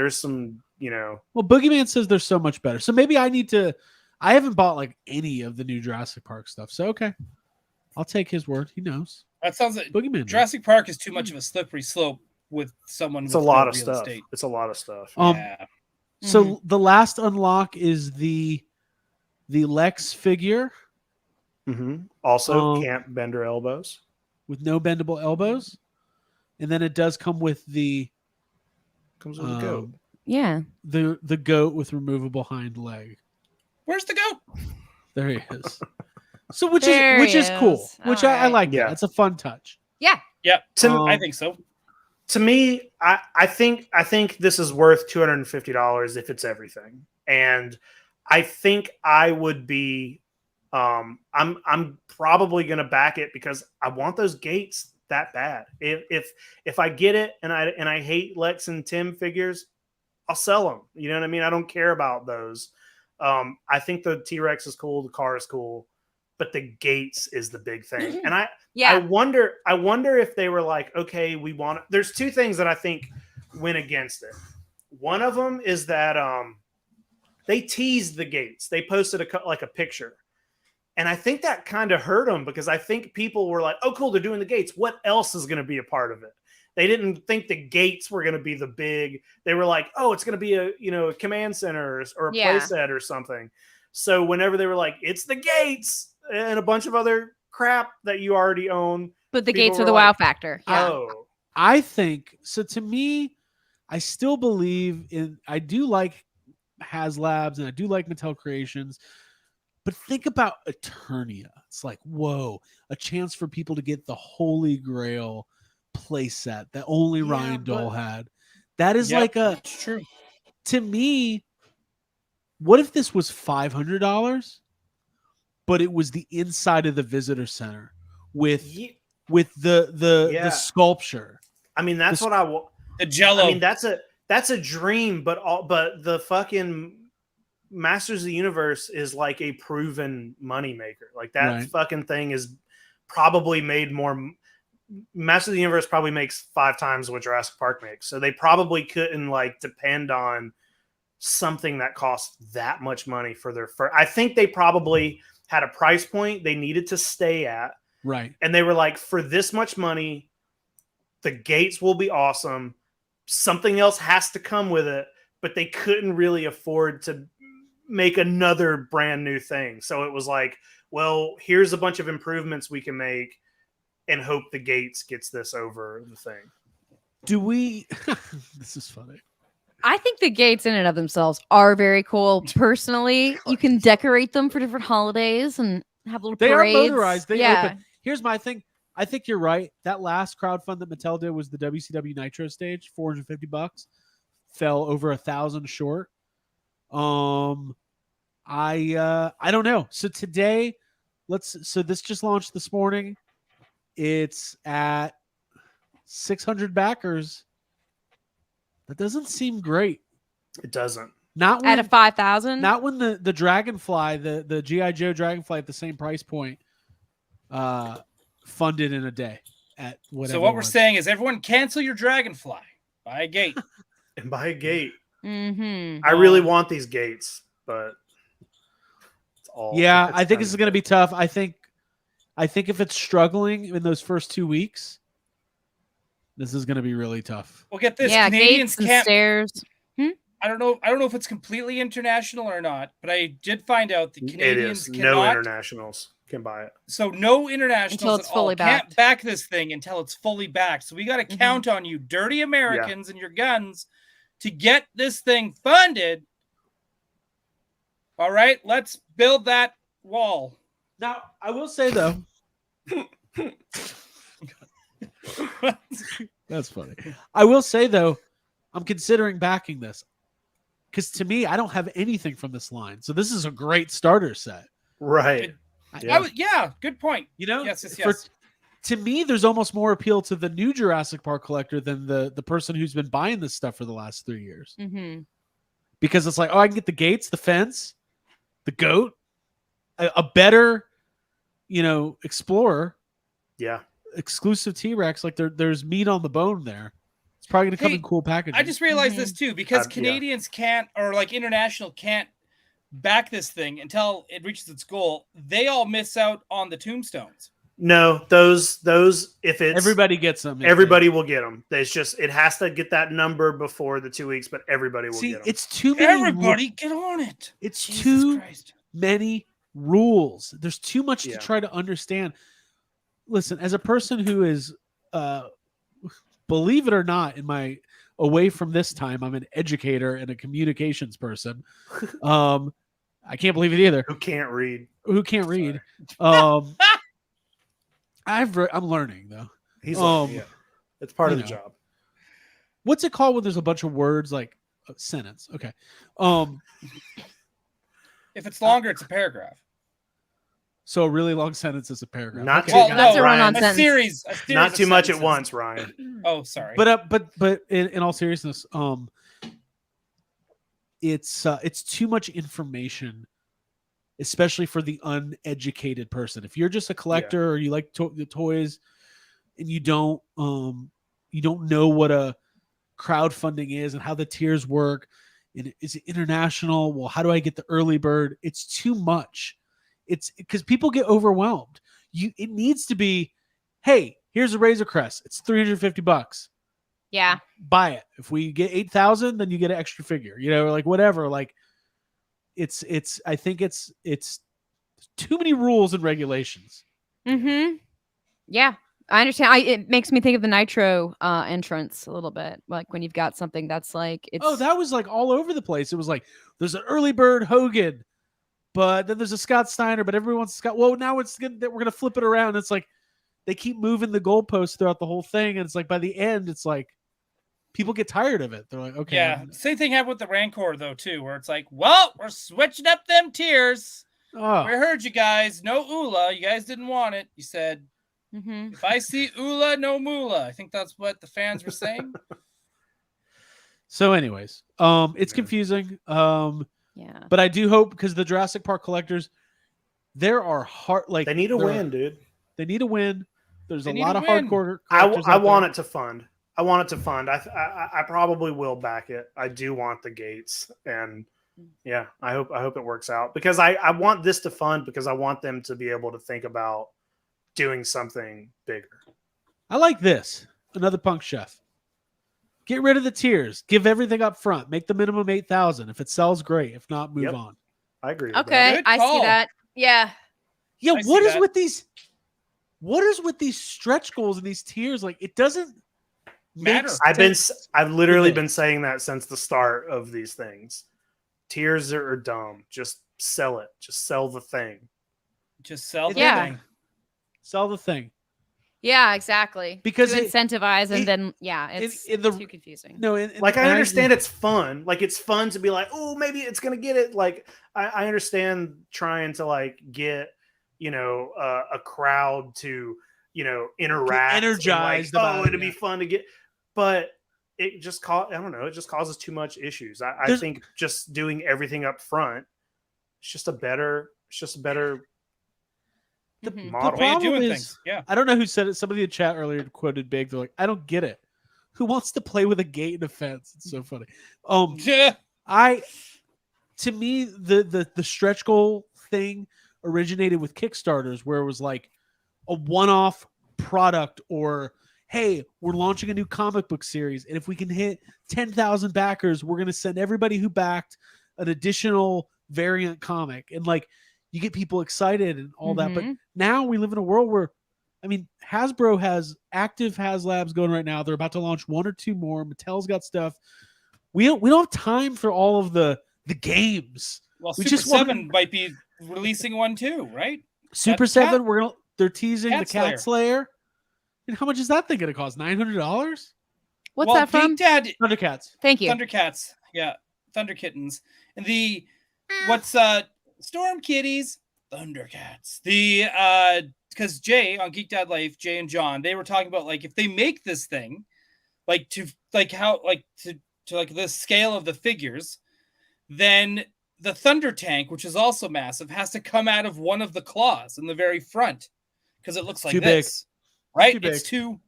some. Well, Boogeyman says they're so much better. So maybe I need to. I haven't bought like any of the new Jurassic Park stuff. So okay, I'll take his word. He knows. That sounds like Boogeyman. Jurassic Park is too much of a slippery slope with someone. It's with a lot no of real stuff. estate. It's a lot of stuff. Yeah. So the last unlock is the Lex figure Also, can't bend her elbows. with no bendable elbows, and then it does come with the Comes with a goat. Yeah. the goat with removable hind leg. Where's the goat? There he is. So which There is he cool. is. Which All I right. like. Yeah. That. It's a fun touch. Yeah. Yeah, To- I think so. To me, I think this is worth $250 if it's everything, and I think I would be. I'm probably gonna back it because I want those gates that bad. If I get it and I hate Lex and Tim figures, I'll sell them. You know what I mean? I don't care about those. I think the T-Rex is cool, the car is cool, but the gates is the big thing. And I wonder if they were like, okay, there's 2 things that I think went against it. One of them is that they teased the gates. They posted a picture. And I think that kind of hurt them because I think people were like, oh, cool, they're doing the gates. What else is going to be a part of it? They didn't think the gates were going to be the big. They were like, oh, it's going to be a command center or a play set or something. So whenever they were like, it's the gates and a bunch of other crap that you already own. But the people gates are were the like, wow factor. Yeah. Oh, I think so. To me, I still believe in. I do like HasLabs and I do like Mattel Creations, but think about Eternia. It's like, whoa, a chance for people to get the Holy Grail playset that only Ryan Dole had. That is like it's true. to me. What if this was $500, but it was the inside of the visitor center with the sculpture? I mean, that's what I want. The Jello. I mean, that's a dream, but the fucking Masters of the Universe is like a proven moneymaker. Like that fucking thing is probably made more. Masters of the Universe probably makes 5 times what Jurassic Park makes, so they probably couldn't depend on something that costs that much money for their first. I think they probably had a price point they needed to stay at, right? And they were like, for this much money, the gates will be awesome. Something else has to come with it, but they couldn't really afford to make another brand new thing. So it was like, well, here's a bunch of improvements we can make and hope the gates gets this over the thing. Do we? This is funny. I think the gates in and of themselves are very cool. Personally, you can decorate them for different holidays and have little They parades. are motorized. They open. Here's my thing. I think you're right. That last crowdfund that Mattel did was the WCW Nitro stage, $450, fell over 1,000 short. I don't know. So today, so this just launched this morning. It's at 600 backers. That doesn't seem great. It doesn't. Not when, at a 5,000. Not when the Dragonfly, the G.I. Joe Dragonfly at the same price point, funded in a day at whatever. So what we're saying is, everyone cancel your Dragonfly. Buy a gate. And buy a gate. Mm-hmm. I really want these gates, but it's all. Yeah, I think this is going to be tough. I think I think if it's struggling in those first 2 weeks, this is going to be really tough. Well, get this. Yeah, Canadians gates and can't. stairs. I don't know if it's completely international or not, but I did find out that It Canadians is. No cannot. internationals can buy it. So no internationals Until it's at all fully can't backed. back this thing until it's fully backed. So we got to count on you, dirty Americans, and your guns to get this thing funded. All right, let's build that wall. Now, I will say though, that's funny. I will say though, I'm considering backing this because to me, I don't have anything from this line, so this is a great starter set. Right. Yeah, good point. You know, Yes. To me, there's almost more appeal to the new Jurassic Park collector than the person who's been buying this stuff for the last 3 years. Mm-hmm. Because it's like, oh, I can get the gates, the fence, the goat, a better, Explorer, Yeah. exclusive T-Rex. Like there's meat on the bone there. It's probably going to come Hey, in cool packaging. I just realized this too because Yeah. Canadians can't, or like international can't back this thing until it reaches its goal. They all miss out on the tombstones. No, those if it's everybody gets them. everybody will get them. It's just it has to get that number before the 2 weeks, but everybody will See, get them. it's too many. Everybody get on it. It's Jesus too Christ. many rules. There's too much Yeah. to try to understand. Listen, as a person who is, believe it or not, in my away from this time, I'm an educator and a communications person. I can't believe it either. Who can't read? Who can't read? I'm learning though. He's like, yeah. It's part of the know. job. What's it called when there's a bunch of words like a sentence? Okay. If it's longer, it's a paragraph. So a really long sentence is a paragraph. Not Okay. too, Well, That's no, a run-on Ryan, a sentence. series not of too much at sentences. once, Ryan. Oh, sorry. But in all seriousness, it's too much information, especially for the uneducated person. If you're just a collector or you like the toys, and you don't know what a crowdfunding is and how the tiers work, and is it international? Well, how do I get the early bird? It's too much. It's because people get overwhelmed. It needs to be, hey, here's a Razor Crest. It's $350. Yeah. Buy it. If we get 8,000, then you get an extra figure, or like whatever. Like I think it's too many rules and regulations. Mm-hmm. Yeah. I understand. It makes me think of the Nitro entrance a little bit. Like when you've got something that's like it's That was like all over the place. It was like there's an early bird Hogan, but then there's a Scott Steiner, but everyone wants Scott. Well, now it's good that we're gonna flip it around. It's like they keep moving the goalposts throughout the whole thing, and it's like by the end, it's like people get tired of it. They're like, okay, yeah, same thing happened with the Rancor though too, where it's like, well, we're switching up them tiers. oh, We heard you guys. No Ula. You guys didn't want it. You said, Mhm. if I see Ula, no Moolah. I think that's what the fans were saying. So, anyways, it's confusing. Yeah. But I do hope because the Jurassic Park collectors, there are They need a win, dude. They need a win. There's They a need lot a of win. hardcore. I collectors out want there. it to fund. I want it to fund. I probably will back it. I do want the gates, and yeah, I hope it works out because I want this to fund because I want them to be able to think about doing something bigger. I like this. Another Punk Chef. Get rid of the tiers. Give everything up front. Make the minimum 8,000. If it sells, great. If not, move Yep. on. I agree. With Okay, Good I see call. that. Yeah. Yeah, I see what is that. with these? What is with these stretch goals and these tiers? Like it doesn't Matter. that. I've literally With it. been saying that since the start of these things. Tiers are dumb. Just sell it. Just sell the thing. Just sell the Yeah. thing. sell the thing. Yeah, exactly. Because to it- incentivize and it- then it's in the- too confusing. No, Like I understand it's fun. Like it's fun to be like, oh, maybe it's gonna get it. Like I understand trying to like get a crowd to interact, and, energized like, about oh, it, it'd be yeah. fun to get, but it just I don't know. It just causes too much issues. I There's- think just doing everything up front, it's just a better Mhm. model. Way of problem doing is- things. Yeah. I don't know who said it. Somebody in the chat earlier quoted Big. They're like, I don't get it. Who wants to play with a gate and a fence? It's so funny. Yeah. To me, the stretch goal thing originated with Kickstarters, where it was like, a one-off product, or hey, we're launching a new comic book series, and if we can hit 10,000 backers, we're going to send everybody who backed an additional variant comic, and like you get people excited and all that. But now we live in a world where, I mean, Hasbro has active HasLabs going right now. They're about to launch 1 or 2 more. Mattel's got stuff. We don't have time for all of the games. Well, We Super just want- 7 might be releasing one too, right? Super That 7, they're teasing Cat the Cat Slayer. And how much is that thing going to cost? $900? What's well, that from? Geek Dad, Thundercats. Thank you. Thundercats. Yeah, Thunder Kittens. And what's Storm Kitties? Thundercats. Because Jay on Geek Dad Life, Jay and John, they were talking about like if they make this thing, to the scale of the figures, then the Thunder Tank, which is also massive, has to come out of one of the claws in the very front because it looks like too big. this, right? Too big. It's too.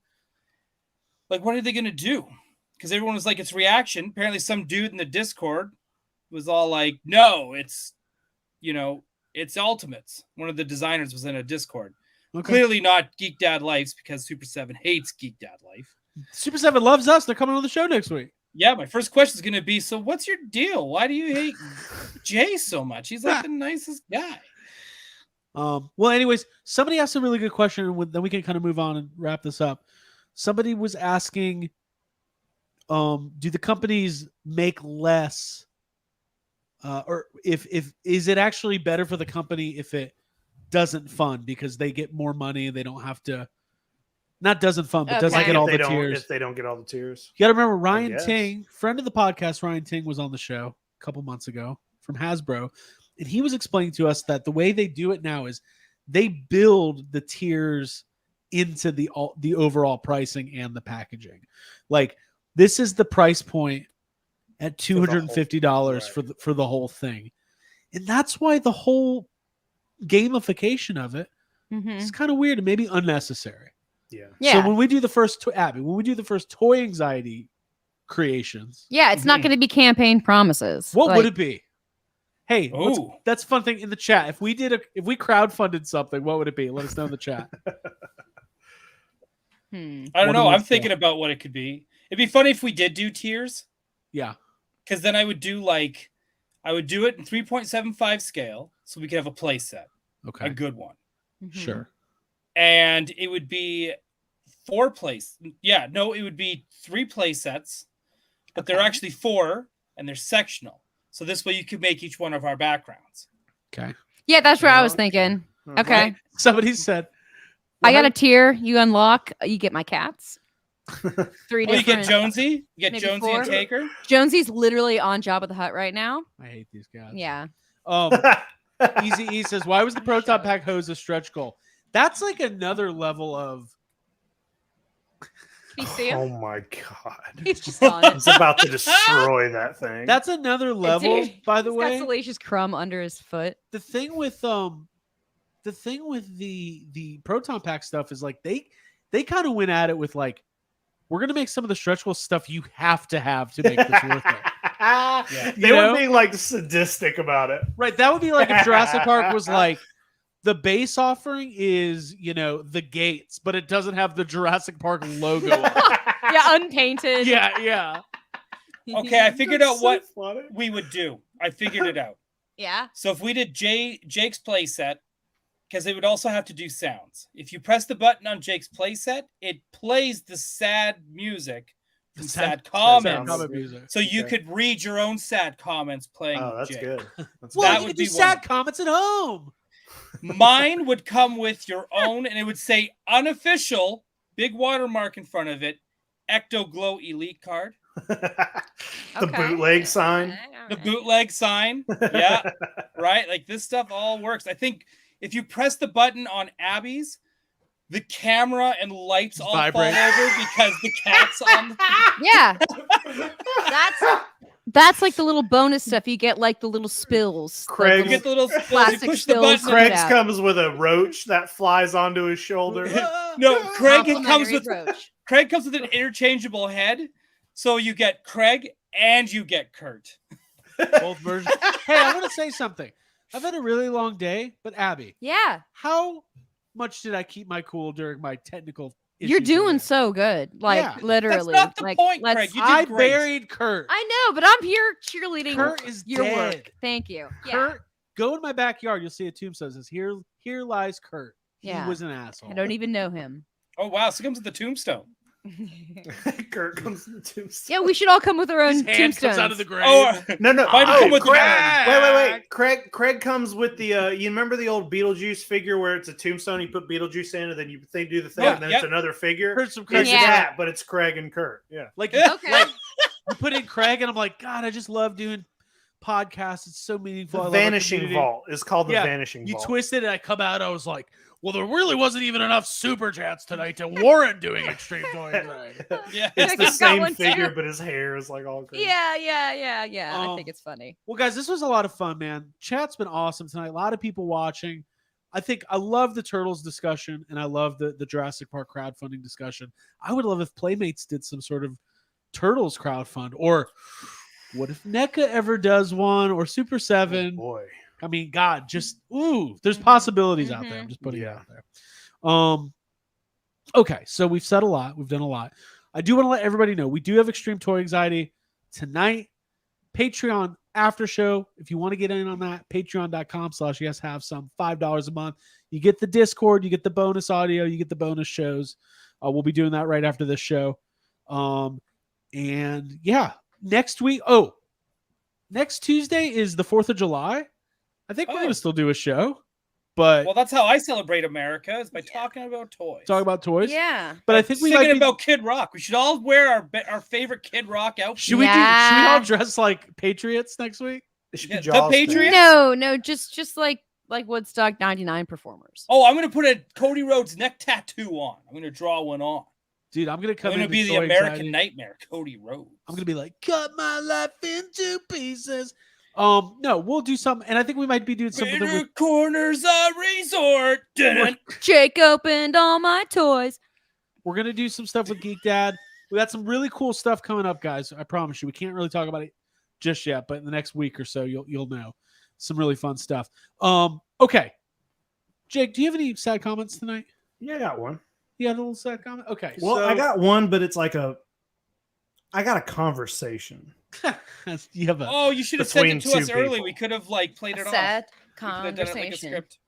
Like, what are they gonna do? Because everyone was like, it's reaction. Apparently, some dude in the Discord was all like, "No, it's Ultimates." One of the designers was in a Discord. Okay. Clearly not Geek Dad Life's, because Super 7 hates Geek Dad Life. Super 7 loves us. They're coming on the show next week. Yeah, my first question is going to be, so what's your deal? Why do you hate Jay so much? He's like the nicest guy. Well, anyways, somebody asked a really good question, and then we can kind of move on and wrap this up. Somebody was asking, do the companies make less, or if is it actually better for the company if it doesn't fund because they get more money and they don't have to, not doesn't fund, but doesn't Okay. get all the If tiers. they don't get all the tiers. You got to remember, Ryan guess. Ting, friend of the podcast, Ryan Ting was on the show a couple months ago from Hasbro, and he was explaining to us that the way they do it now is they build the tiers into the overall pricing and the packaging. Like, this is the price point at $250 for the whole thing, and that's why the whole gamification of it is kind of weird and maybe unnecessary. Yeah. Yeah. So when we do the first when we do the first toy anxiety creations, Yeah, it's not going to be campaign promises. what Like, would it be? Hey, Ooh. that's a fun thing in the chat. If we crowdfunded something, what would it be? Let us know in the chat. I don't What know. do we I'm thinking about what it could be. It'd be funny if we did do tiers, Yeah. because then I would do it in 3.75 scale, so we could have a play set, Okay. a good one. Sure. And it would be 4 plays. Yeah, no, it would be 3 play sets, but they're actually 4 and they're sectional. So this way you could make each one of our backgrounds. Okay. Yeah, that's what I was thinking. Okay. Right? Somebody said, I got a tier. You unlock. You get my cats. 3 Well, you different. get Jonesy, you get maybe Jonesy 4. and Taker. Jonesy's literally on Jabba the Hutt right now. I hate these guys. Yeah. Easy E says, why was the Proton Pack hose a stretch goal? That's like another level of. Can you see him? Oh my god. He's just on it. It's about to destroy that thing. That's another level, Dude, by the he's way. got salacious crumb under his foot. The thing with the Proton Pack stuff is like they kind of went at it with like, we're gonna make some of the stretch goal stuff you have to make this worth it. They You were know? being like sadistic about it. Right. That would be like if Jurassic Park was like, the base offering is, the gates, but it doesn't have the Jurassic Park logo on it. Yeah, unpainted. Yeah. Okay, I figured out That's what so funny. we would do. I figured it out. Yeah. So if we did Jake's playset, because they would also have to do sounds. If you press the button on Jake's playset, it plays the sad music from sad comments. comment music. So you could read your own sad comments playing. Oh, that's Jake. good. That's Well, That you would can do be sad one. comments at home. Mine would come with your own, and it would say unofficial, big watermark in front of it, Ecto Glow Elite card, the Okay. bootleg sign. the bootleg sign. Yeah, right. Like this stuff all works. I think if you press the button on Abby's, the camera and lights all Vibrate. fall over because the cat's on. The... Yeah. That's like the little bonus stuff. You get like the little spills. the Craig- You little- get the little spills, you plastic push the spills. button. Craig's Yeah. comes with a roach that flies onto his shoulder. No, Craig comes complimentary with roach. Craig comes with an interchangeable head, so you get Craig and you get Kurt. Both versions. Hey, I want to say something. I've had a really long day, but Abby, Yeah. how much did I keep my cool during my technical You're issues doing earlier. so good. Like Yeah. literally. That's not the like, point, let's- Craig. You did I great. buried Kurt. I know, but I'm here cheerleading Kurt is your dead. work. Thank you. Yeah. Kurt, go in my backyard. You'll see a tombstone that says, "Here lies Kurt. He Yeah. was an asshole." I don't even know him. Oh wow, so comes with the tombstone. Kurt comes to the tombstone. Yeah, we should all come with our His own hand tombstones. comes out of the grave. Oh, No, Why'd you oh, come with the Wait. Craig comes with the. You remember the old Beetlejuice figure where it's a tombstone? You put Beetlejuice in, and then they do the thing, Yeah, and then yep. it's another figure. Heard some It's Craig. Yeah. that, but it's Craig and Kurt. Yeah. Like, Okay. like you put in Craig, and I'm like, God, I just love doing podcasts. It's so meaningful. I The love our Vanishing community." Vault is called the Yeah, Vanishing You Vault. twist it, and I come out. I was like, well, there really wasn't even enough super chats tonight to warrant doing extreme toy tonight. yeah. It's I've the got same one too. figure, but his hair is like all crazy. Yeah. I think it's funny. Well, guys, this was a lot of fun, man. Chat's been awesome tonight. A lot of people watching. I love the Turtles discussion, and I love the Jurassic Park crowdfunding discussion. I would love if Playmates did some sort of Turtles crowdfund, or what if NECA ever does one, or Super 7? Boy. I mean, God, just there's possibilities out there. Mhm. I'm just putting it Yeah. out there. Okay, so we've said a lot. We've done a lot. I do want to let everybody know we do have Extreme Toy Anxiety tonight. Patreon after show. If you want to get in on that, patreon.com/yeshavesome, $5 a month. You get the Discord, you get the bonus audio, you get the bonus shows. We'll be doing that right after this show. And yeah, next week. Oh, next Tuesday is the 4th of July. I think we're Oh. going to still do a show, but Well, that's how I celebrate America, is by talking about toys. talk about toys. Yeah. But I think we singing might be, about Kid Rock. We should all wear our favorite Kid Rock outfit. should we Yeah. all dress like Patriots next week? It should Yeah, be the Jaws thing. Patriots? No, just like Woodstock 99 performers. Oh, I'm gonna put a Cody Rhodes neck tattoo on. I'm gonna draw one on. Dude, I'm going to come I'm gonna in be the Toy American Anxiety. Nightmare, Cody Rhodes. I'm going to be like, cut my life into pieces. No, we'll do something. And I think we might be doing something Bitter with Corners a resort. Dun-dun. Jake opened all my toys. we're going to do some stuff with Geek Dad. We got some really cool stuff coming up, guys. I promise you. We can't really talk about it just yet, but in the next week or so, you'll know some really fun stuff. Okay. Jake, do you have any sad comments tonight? Yeah, I got one. You got a little sad comment? Okay. Well, so, I got one, but it's like I got a conversation. you have a Oh, you should have sent Between it to us two early. people. We could have played it off. Sad We could have done it like a conversation. script.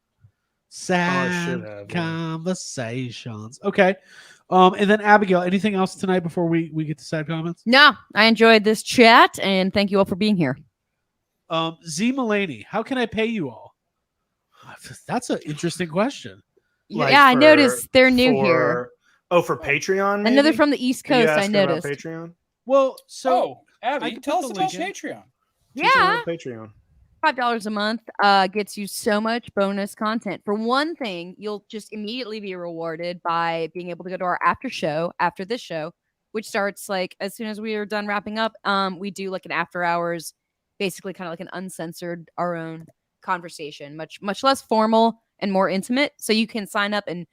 sad should have, yeah. conversations. Okay. And then Abigail, anything else tonight before we get to sad comments? No, I enjoyed this chat, and thank you all for being here. Z Mulaney, how can I pay you all? That's an interesting question. Like yeah, I for- noticed they're new here. For Patreon. I know they're maybe? from the East Are you Coast. I asking about noticed. Patreon. Well, so Oh, I Abby, can tell put us the about link in. Patreon. Teach them Yeah, about Patreon. $5 a month gets you so much bonus content. For one thing, you'll just immediately be rewarded by being able to go to our after show after this show, which starts like as soon as we are done wrapping up. We do like an after hours, basically kind of like an uncensored, our own conversation, much less formal and more intimate. So you can sign up and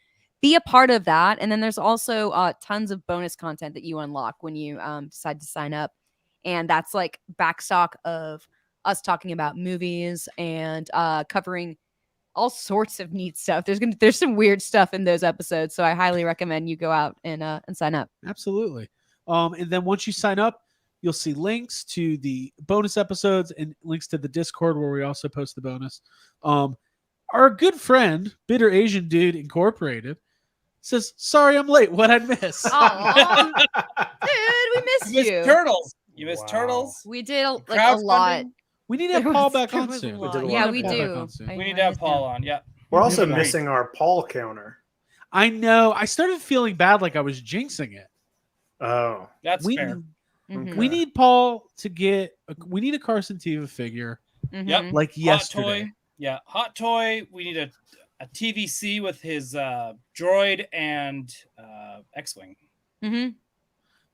be a part of that. And then there's also tons of bonus content that you unlock when you decide to sign up. And that's like backstock of us talking about movies and covering all sorts of neat stuff. There's some weird stuff in those episodes, so I highly recommend you go out and sign up. absolutely. And then once you sign up, you'll see links to the bonus episodes and links to the Discord where we also post the bonus. Our good friend, Bitter Asian Dude Incorporated, says, "Sorry, I'm late. What I miss?" Aw, dude, we missed You missed you. Turtles. You missed Wow. Turtles. We did like a Crowdfunding. lot. We need to have There Paul was- back there on was a soon. lot. did a Yeah, lot. we Paul back do. on soon. We I need to have missed Paul him. on. Yeah. We're also Right. missing our Paul counter. I know. I started feeling bad, like I was jinxing it. Oh, That's We fair. Mhm, we need Paul to get. We need a Carson Teva figure mhm. Yep. like Hot yesterday. Toy. Yeah, Hot Toy. We need a TVC with his droid and X-Wing. Mhm.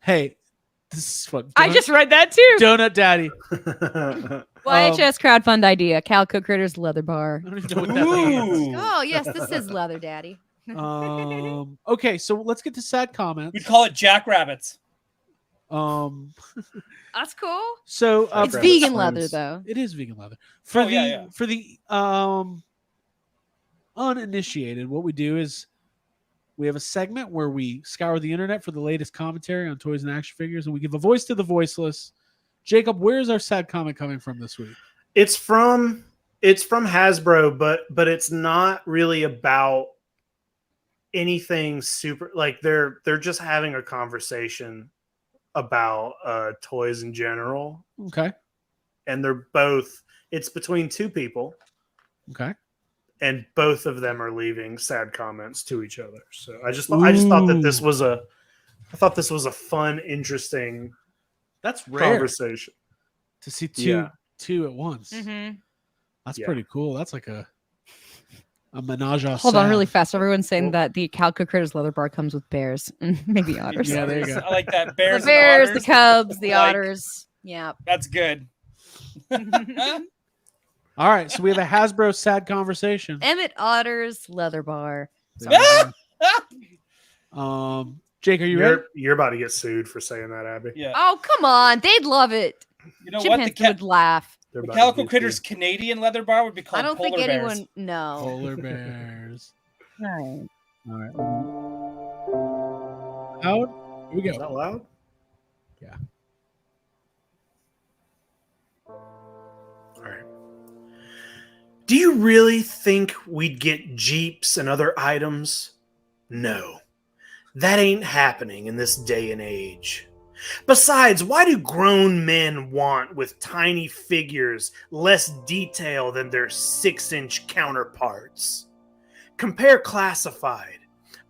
Hey, this is what I just read that too. Donut Daddy. YHS crowdfund idea. Calico Critters leather bar. I don't even know what that means. Ooh. Oh yes, this is leather, daddy. Okay, so let's get to sad comments. We'd call it Jackrabbits. That's cool. So It's Rabbit vegan friends. leather though. it is vegan leather for Oh, the yeah, yeah. for the uninitiated, what we do is we have a segment where we scour the internet for the latest commentary on toys and action figures, and we give a voice to the voiceless. Jacob, where's our sad comment coming from this week? It's from Hasbro, but it's not really about anything super. Like they're just having a conversation about toys in general. Okay. And it's between two people. Okay. And both of them are leaving sad comments to each other. So I just thought that this was a fun, interesting That's rare conversation to see two at once. Mhm. That's pretty cool. That's like a menage a Hold on sad. really fast. Everyone's saying Cool. that the Calico Critters leather bar comes with bears. Maybe otters. Yeah, there you go. I like that. Bears, The bears, and the cubs, the Like- otters. Yeah. That's good. All right, so we have a Hasbro sad conversation. Emmett Otter's leather bar. There we go. Jake, are you ready? You're about to get sued for saying that, Abby. Yeah. Oh, come on. They'd love it. You know Chip what? Henson would laugh. They're The about to Calico get Critters sued. Canadian leather bar would be called I don't Polar think Bears. anyone. No. Polar bears. Right. All right. Loud? Here we Is go. that loud? Yeah. All right. Do you really think we'd get Jeeps and other items? No. That ain't happening in this day and age. Besides, why do grown men want with tiny figures less detail than their 6-inch counterparts? Compare Classified,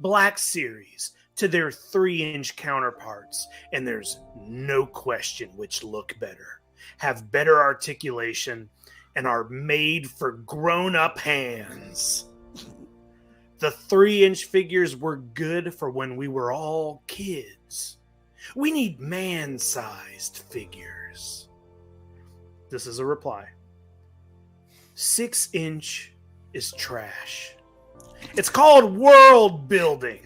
Black Series to their 3-inch counterparts, and there's no question which look better, have better articulation, and are made for grown-up hands. The 3-inch figures were good for when we were all kids. We need man-sized figures. This is a reply. 6-inch is trash. It's called world building.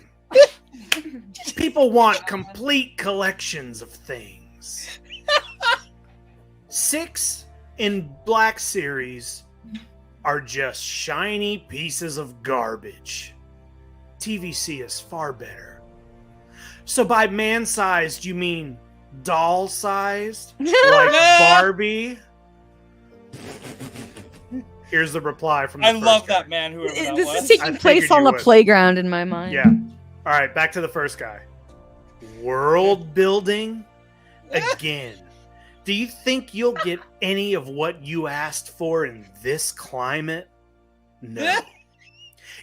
People want complete collections of things. 6 in Black Series are just shiny pieces of garbage. TVC is far better. So by man-sized, you mean doll-sized? Like Barbie? Here's the reply from the I first love guy. that man, whoever that This was. is taking I place figured on you the would. playground in my mind. Yeah. All right, back to the first guy. World building? Again. Do you think you'll get any of what you asked for in this climate? No.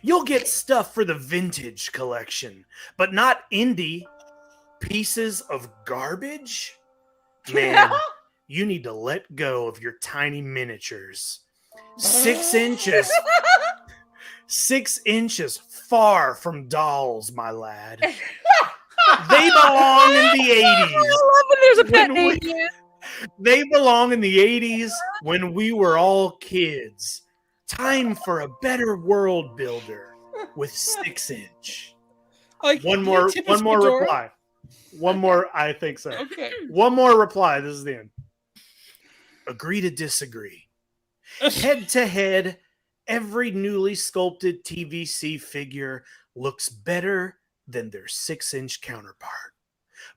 You'll get stuff for the vintage collection, but not indie pieces of garbage? Man, you need to let go of your tiny miniatures. 6 inches. 6 inches far from dolls, my lad. They belong in the 80s. I love when there's a pet When name. we- They belong in the 80s when we were all kids. Time for a better world builder with 6-inch. Like, One you more tip his reply. fedora? One more, I think so. Okay. One more reply. This is the end. Agree to disagree. Head to head, every newly sculpted TVC figure looks better than their 6-inch counterpart.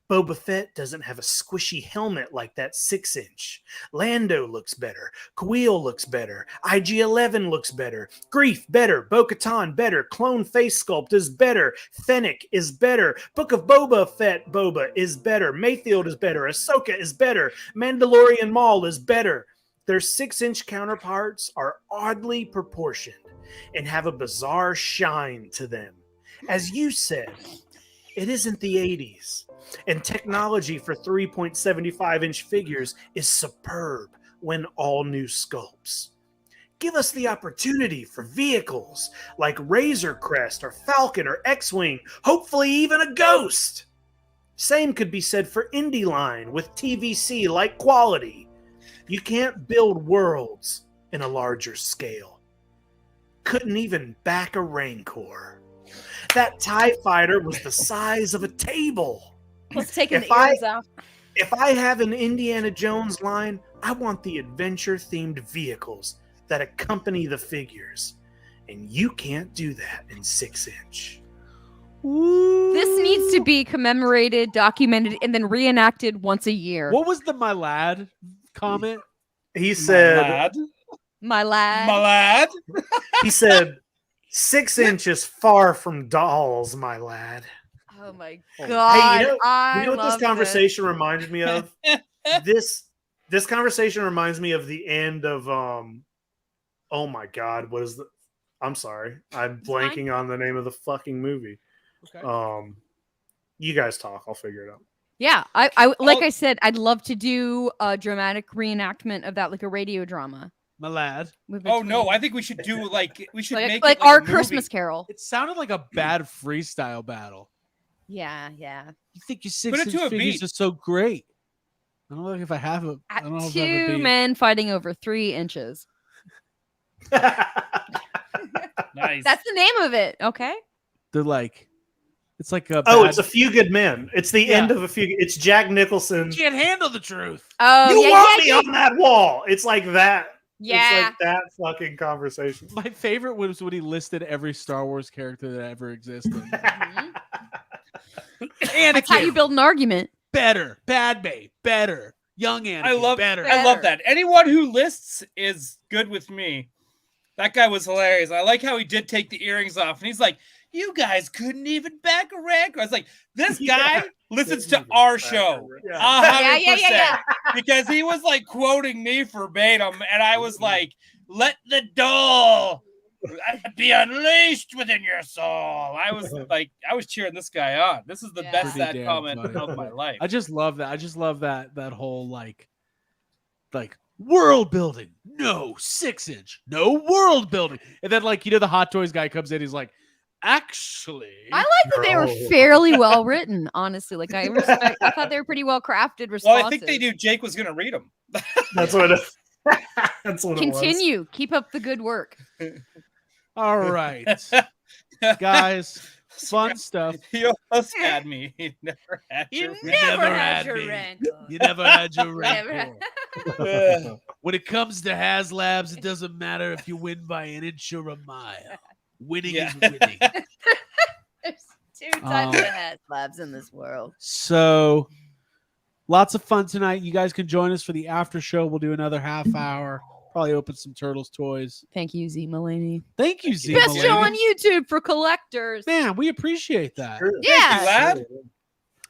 Boba Fett doesn't have a squishy helmet like that 6-inch. Lando looks better. Kuiil looks better. IG-11 looks better. Greef better. Bo-Katan better. Clone face sculpt is better. Fennec is better. Book of Boba Fett Boba is better. Mayfield is better. Ahsoka is better. Mandalorian Maul is better. Their 6-inch counterparts are oddly proportioned and have a bizarre shine to them. As you said, it isn't the 80s. And technology for 3.75-inch figures is superb when all new sculpts. Give us the opportunity for vehicles like Razor Crest or Falcon or X-Wing, hopefully even a Ghost. Same could be said for Indy Line with TVC-like quality. You can't build worlds in a larger scale. Couldn't even back a Rancor. That TIE fighter was the size of a table. Let's take the If I- ears off. If I have an Indiana Jones line, I want the adventure-themed vehicles that accompany the figures. and you can't do that in 6-inch. This needs to be commemorated, documented, and then reenacted once a year. What was the my lad comment? He said, My lad. My lad. he said, 6 inches far from dolls, my lad. Oh my Oh. god! Hey, you know I what love this conversation reminded me of? This conversation reminds me of the end of oh my god, what is the I'm sorry. I'm fine. blanking on the name of the fucking movie. Okay. You guys talk, I'll figure it out. Yeah, I like I said, I'd love to do a dramatic reenactment of that, like a radio drama. My lad. Oh no, I think we should do we should make like it like our a movie. Christmas Carol. It sounded like a bad freestyle battle. Yeah. You think your Put it 6-inch to a figures beat. are so great? I don't know if I have a. I don't know if I have a Two beat. men fighting over 3 inches. Nice. That's the name of it. Okay. They're like, it's like a. Oh, bad- it's A Few Good Men. It's the end of A Few. It's Jack Nicholson. Can't handle the truth. Oh, You yeah, want yeah, me on that wall? It's like that. yeah. It's like that fucking conversation. My favorite was when he listed every Star Wars character that ever existed. Mhm. Anakin, That's how you build an argument. better. Bad Babe, better. Young Anakin, better. I love that. Anyone who lists is good with me. That guy was hilarious. I like how he did take the earrings off, and he's like, "You guys couldn't even back a record." I was like, "This guy listens to our show, Yeah. 100%." Yeah. Because he was like quoting me verbatim, and I was like, "Let the doll be unleashed within your soul." I was cheering this guy on. This is the Yeah. best Pretty sad damn comment funny. of my life. I just love that. I just love that whole like world building. No 6-inch. No world building. And then like the Hot Toys guy comes in. He's like, actually, I like that they were No. fairly well written, honestly. Like I thought they were pretty well crafted responses. Well, I think they knew Jake was going to read them. That's what it, that's what it was. Continue. Keep up the good work. all right, guys, fun stuff. You almost had me. You never had your never had your rancor. You never had your Never rancor. Uh, When it comes to HasLabs, it doesn't matter if you win by an inch or a mile. Winning Yeah. is winning. There's 2 types Um, of HasLabs in this world. So, lots of fun tonight. You guys can join us for the after show. We'll do another half hour. Probably open some Turtles toys. Thank you, Z Mulaney. Thank you, Z. Best show on Mulaney. YouTube for collectors. Man, we appreciate that. Sure. Yeah. you, lad.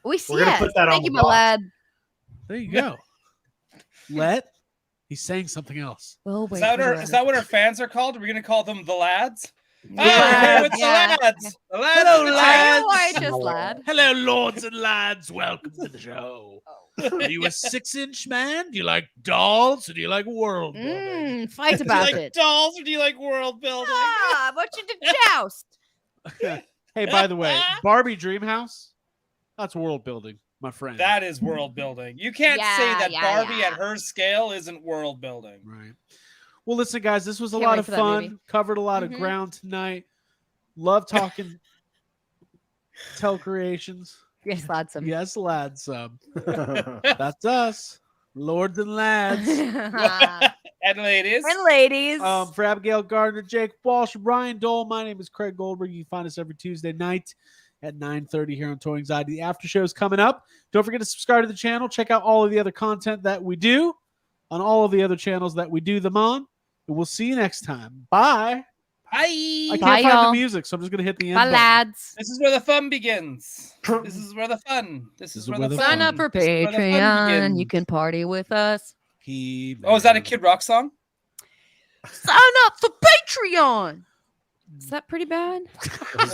We see We're gonna it. put that on Thank the you, my box. lad. There you go. He's saying something else. Well, Is that what our fans are called? Are we going to call them the lads? Yeah. Oh, we're here with Yeah. the lads. The lads. Hello, of the lads. town. just lad. Hello, lords and lads. Welcome to the show. Oh. Are you a 6-inch man? Do you like dolls or do you like world building? Fight Do you about like it. dolls or do you like world building? Ah, what you did joust? Hey, by the way, Barbie Dreamhouse, that's world building, my friend. That is world building. You can't say Yeah, that yeah, Barbie yeah. at her scale isn't world building. Right. Well, listen, guys, this was a Can't lot wait of for that fun. movie. Covered a lot of Mhm. ground tonight. Love talking Tell Creations. Yes, lad. Some. Yes, lads. That's us, lords and lads. And ladies. And ladies. For Abigail Gardner, Jake Walsh, Brian Dole, my name is Craig Goldberg. You can find us every Tuesday night at 9:30 here on Toy Anxiety. The after show is coming up. Don't forget to subscribe to the channel. Check out all of the other content that we do on all of the other channels that we do them on. And we'll see you next time. Bye. Bye. I can't Bye, find y'all. the music, so I'm just going to hit the end Bye, button. lads. This is where the fun begins. This is where the fun. This is where the fun. Sign up for This is where the fun Patreon. begins. You can party with us. Oh, is that a Kid Rock song? Sign up for Patreon. Is that pretty bad?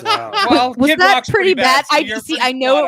Wow. Well, Was Kid that Rock's pretty bad? so I you're see. pretty I know spot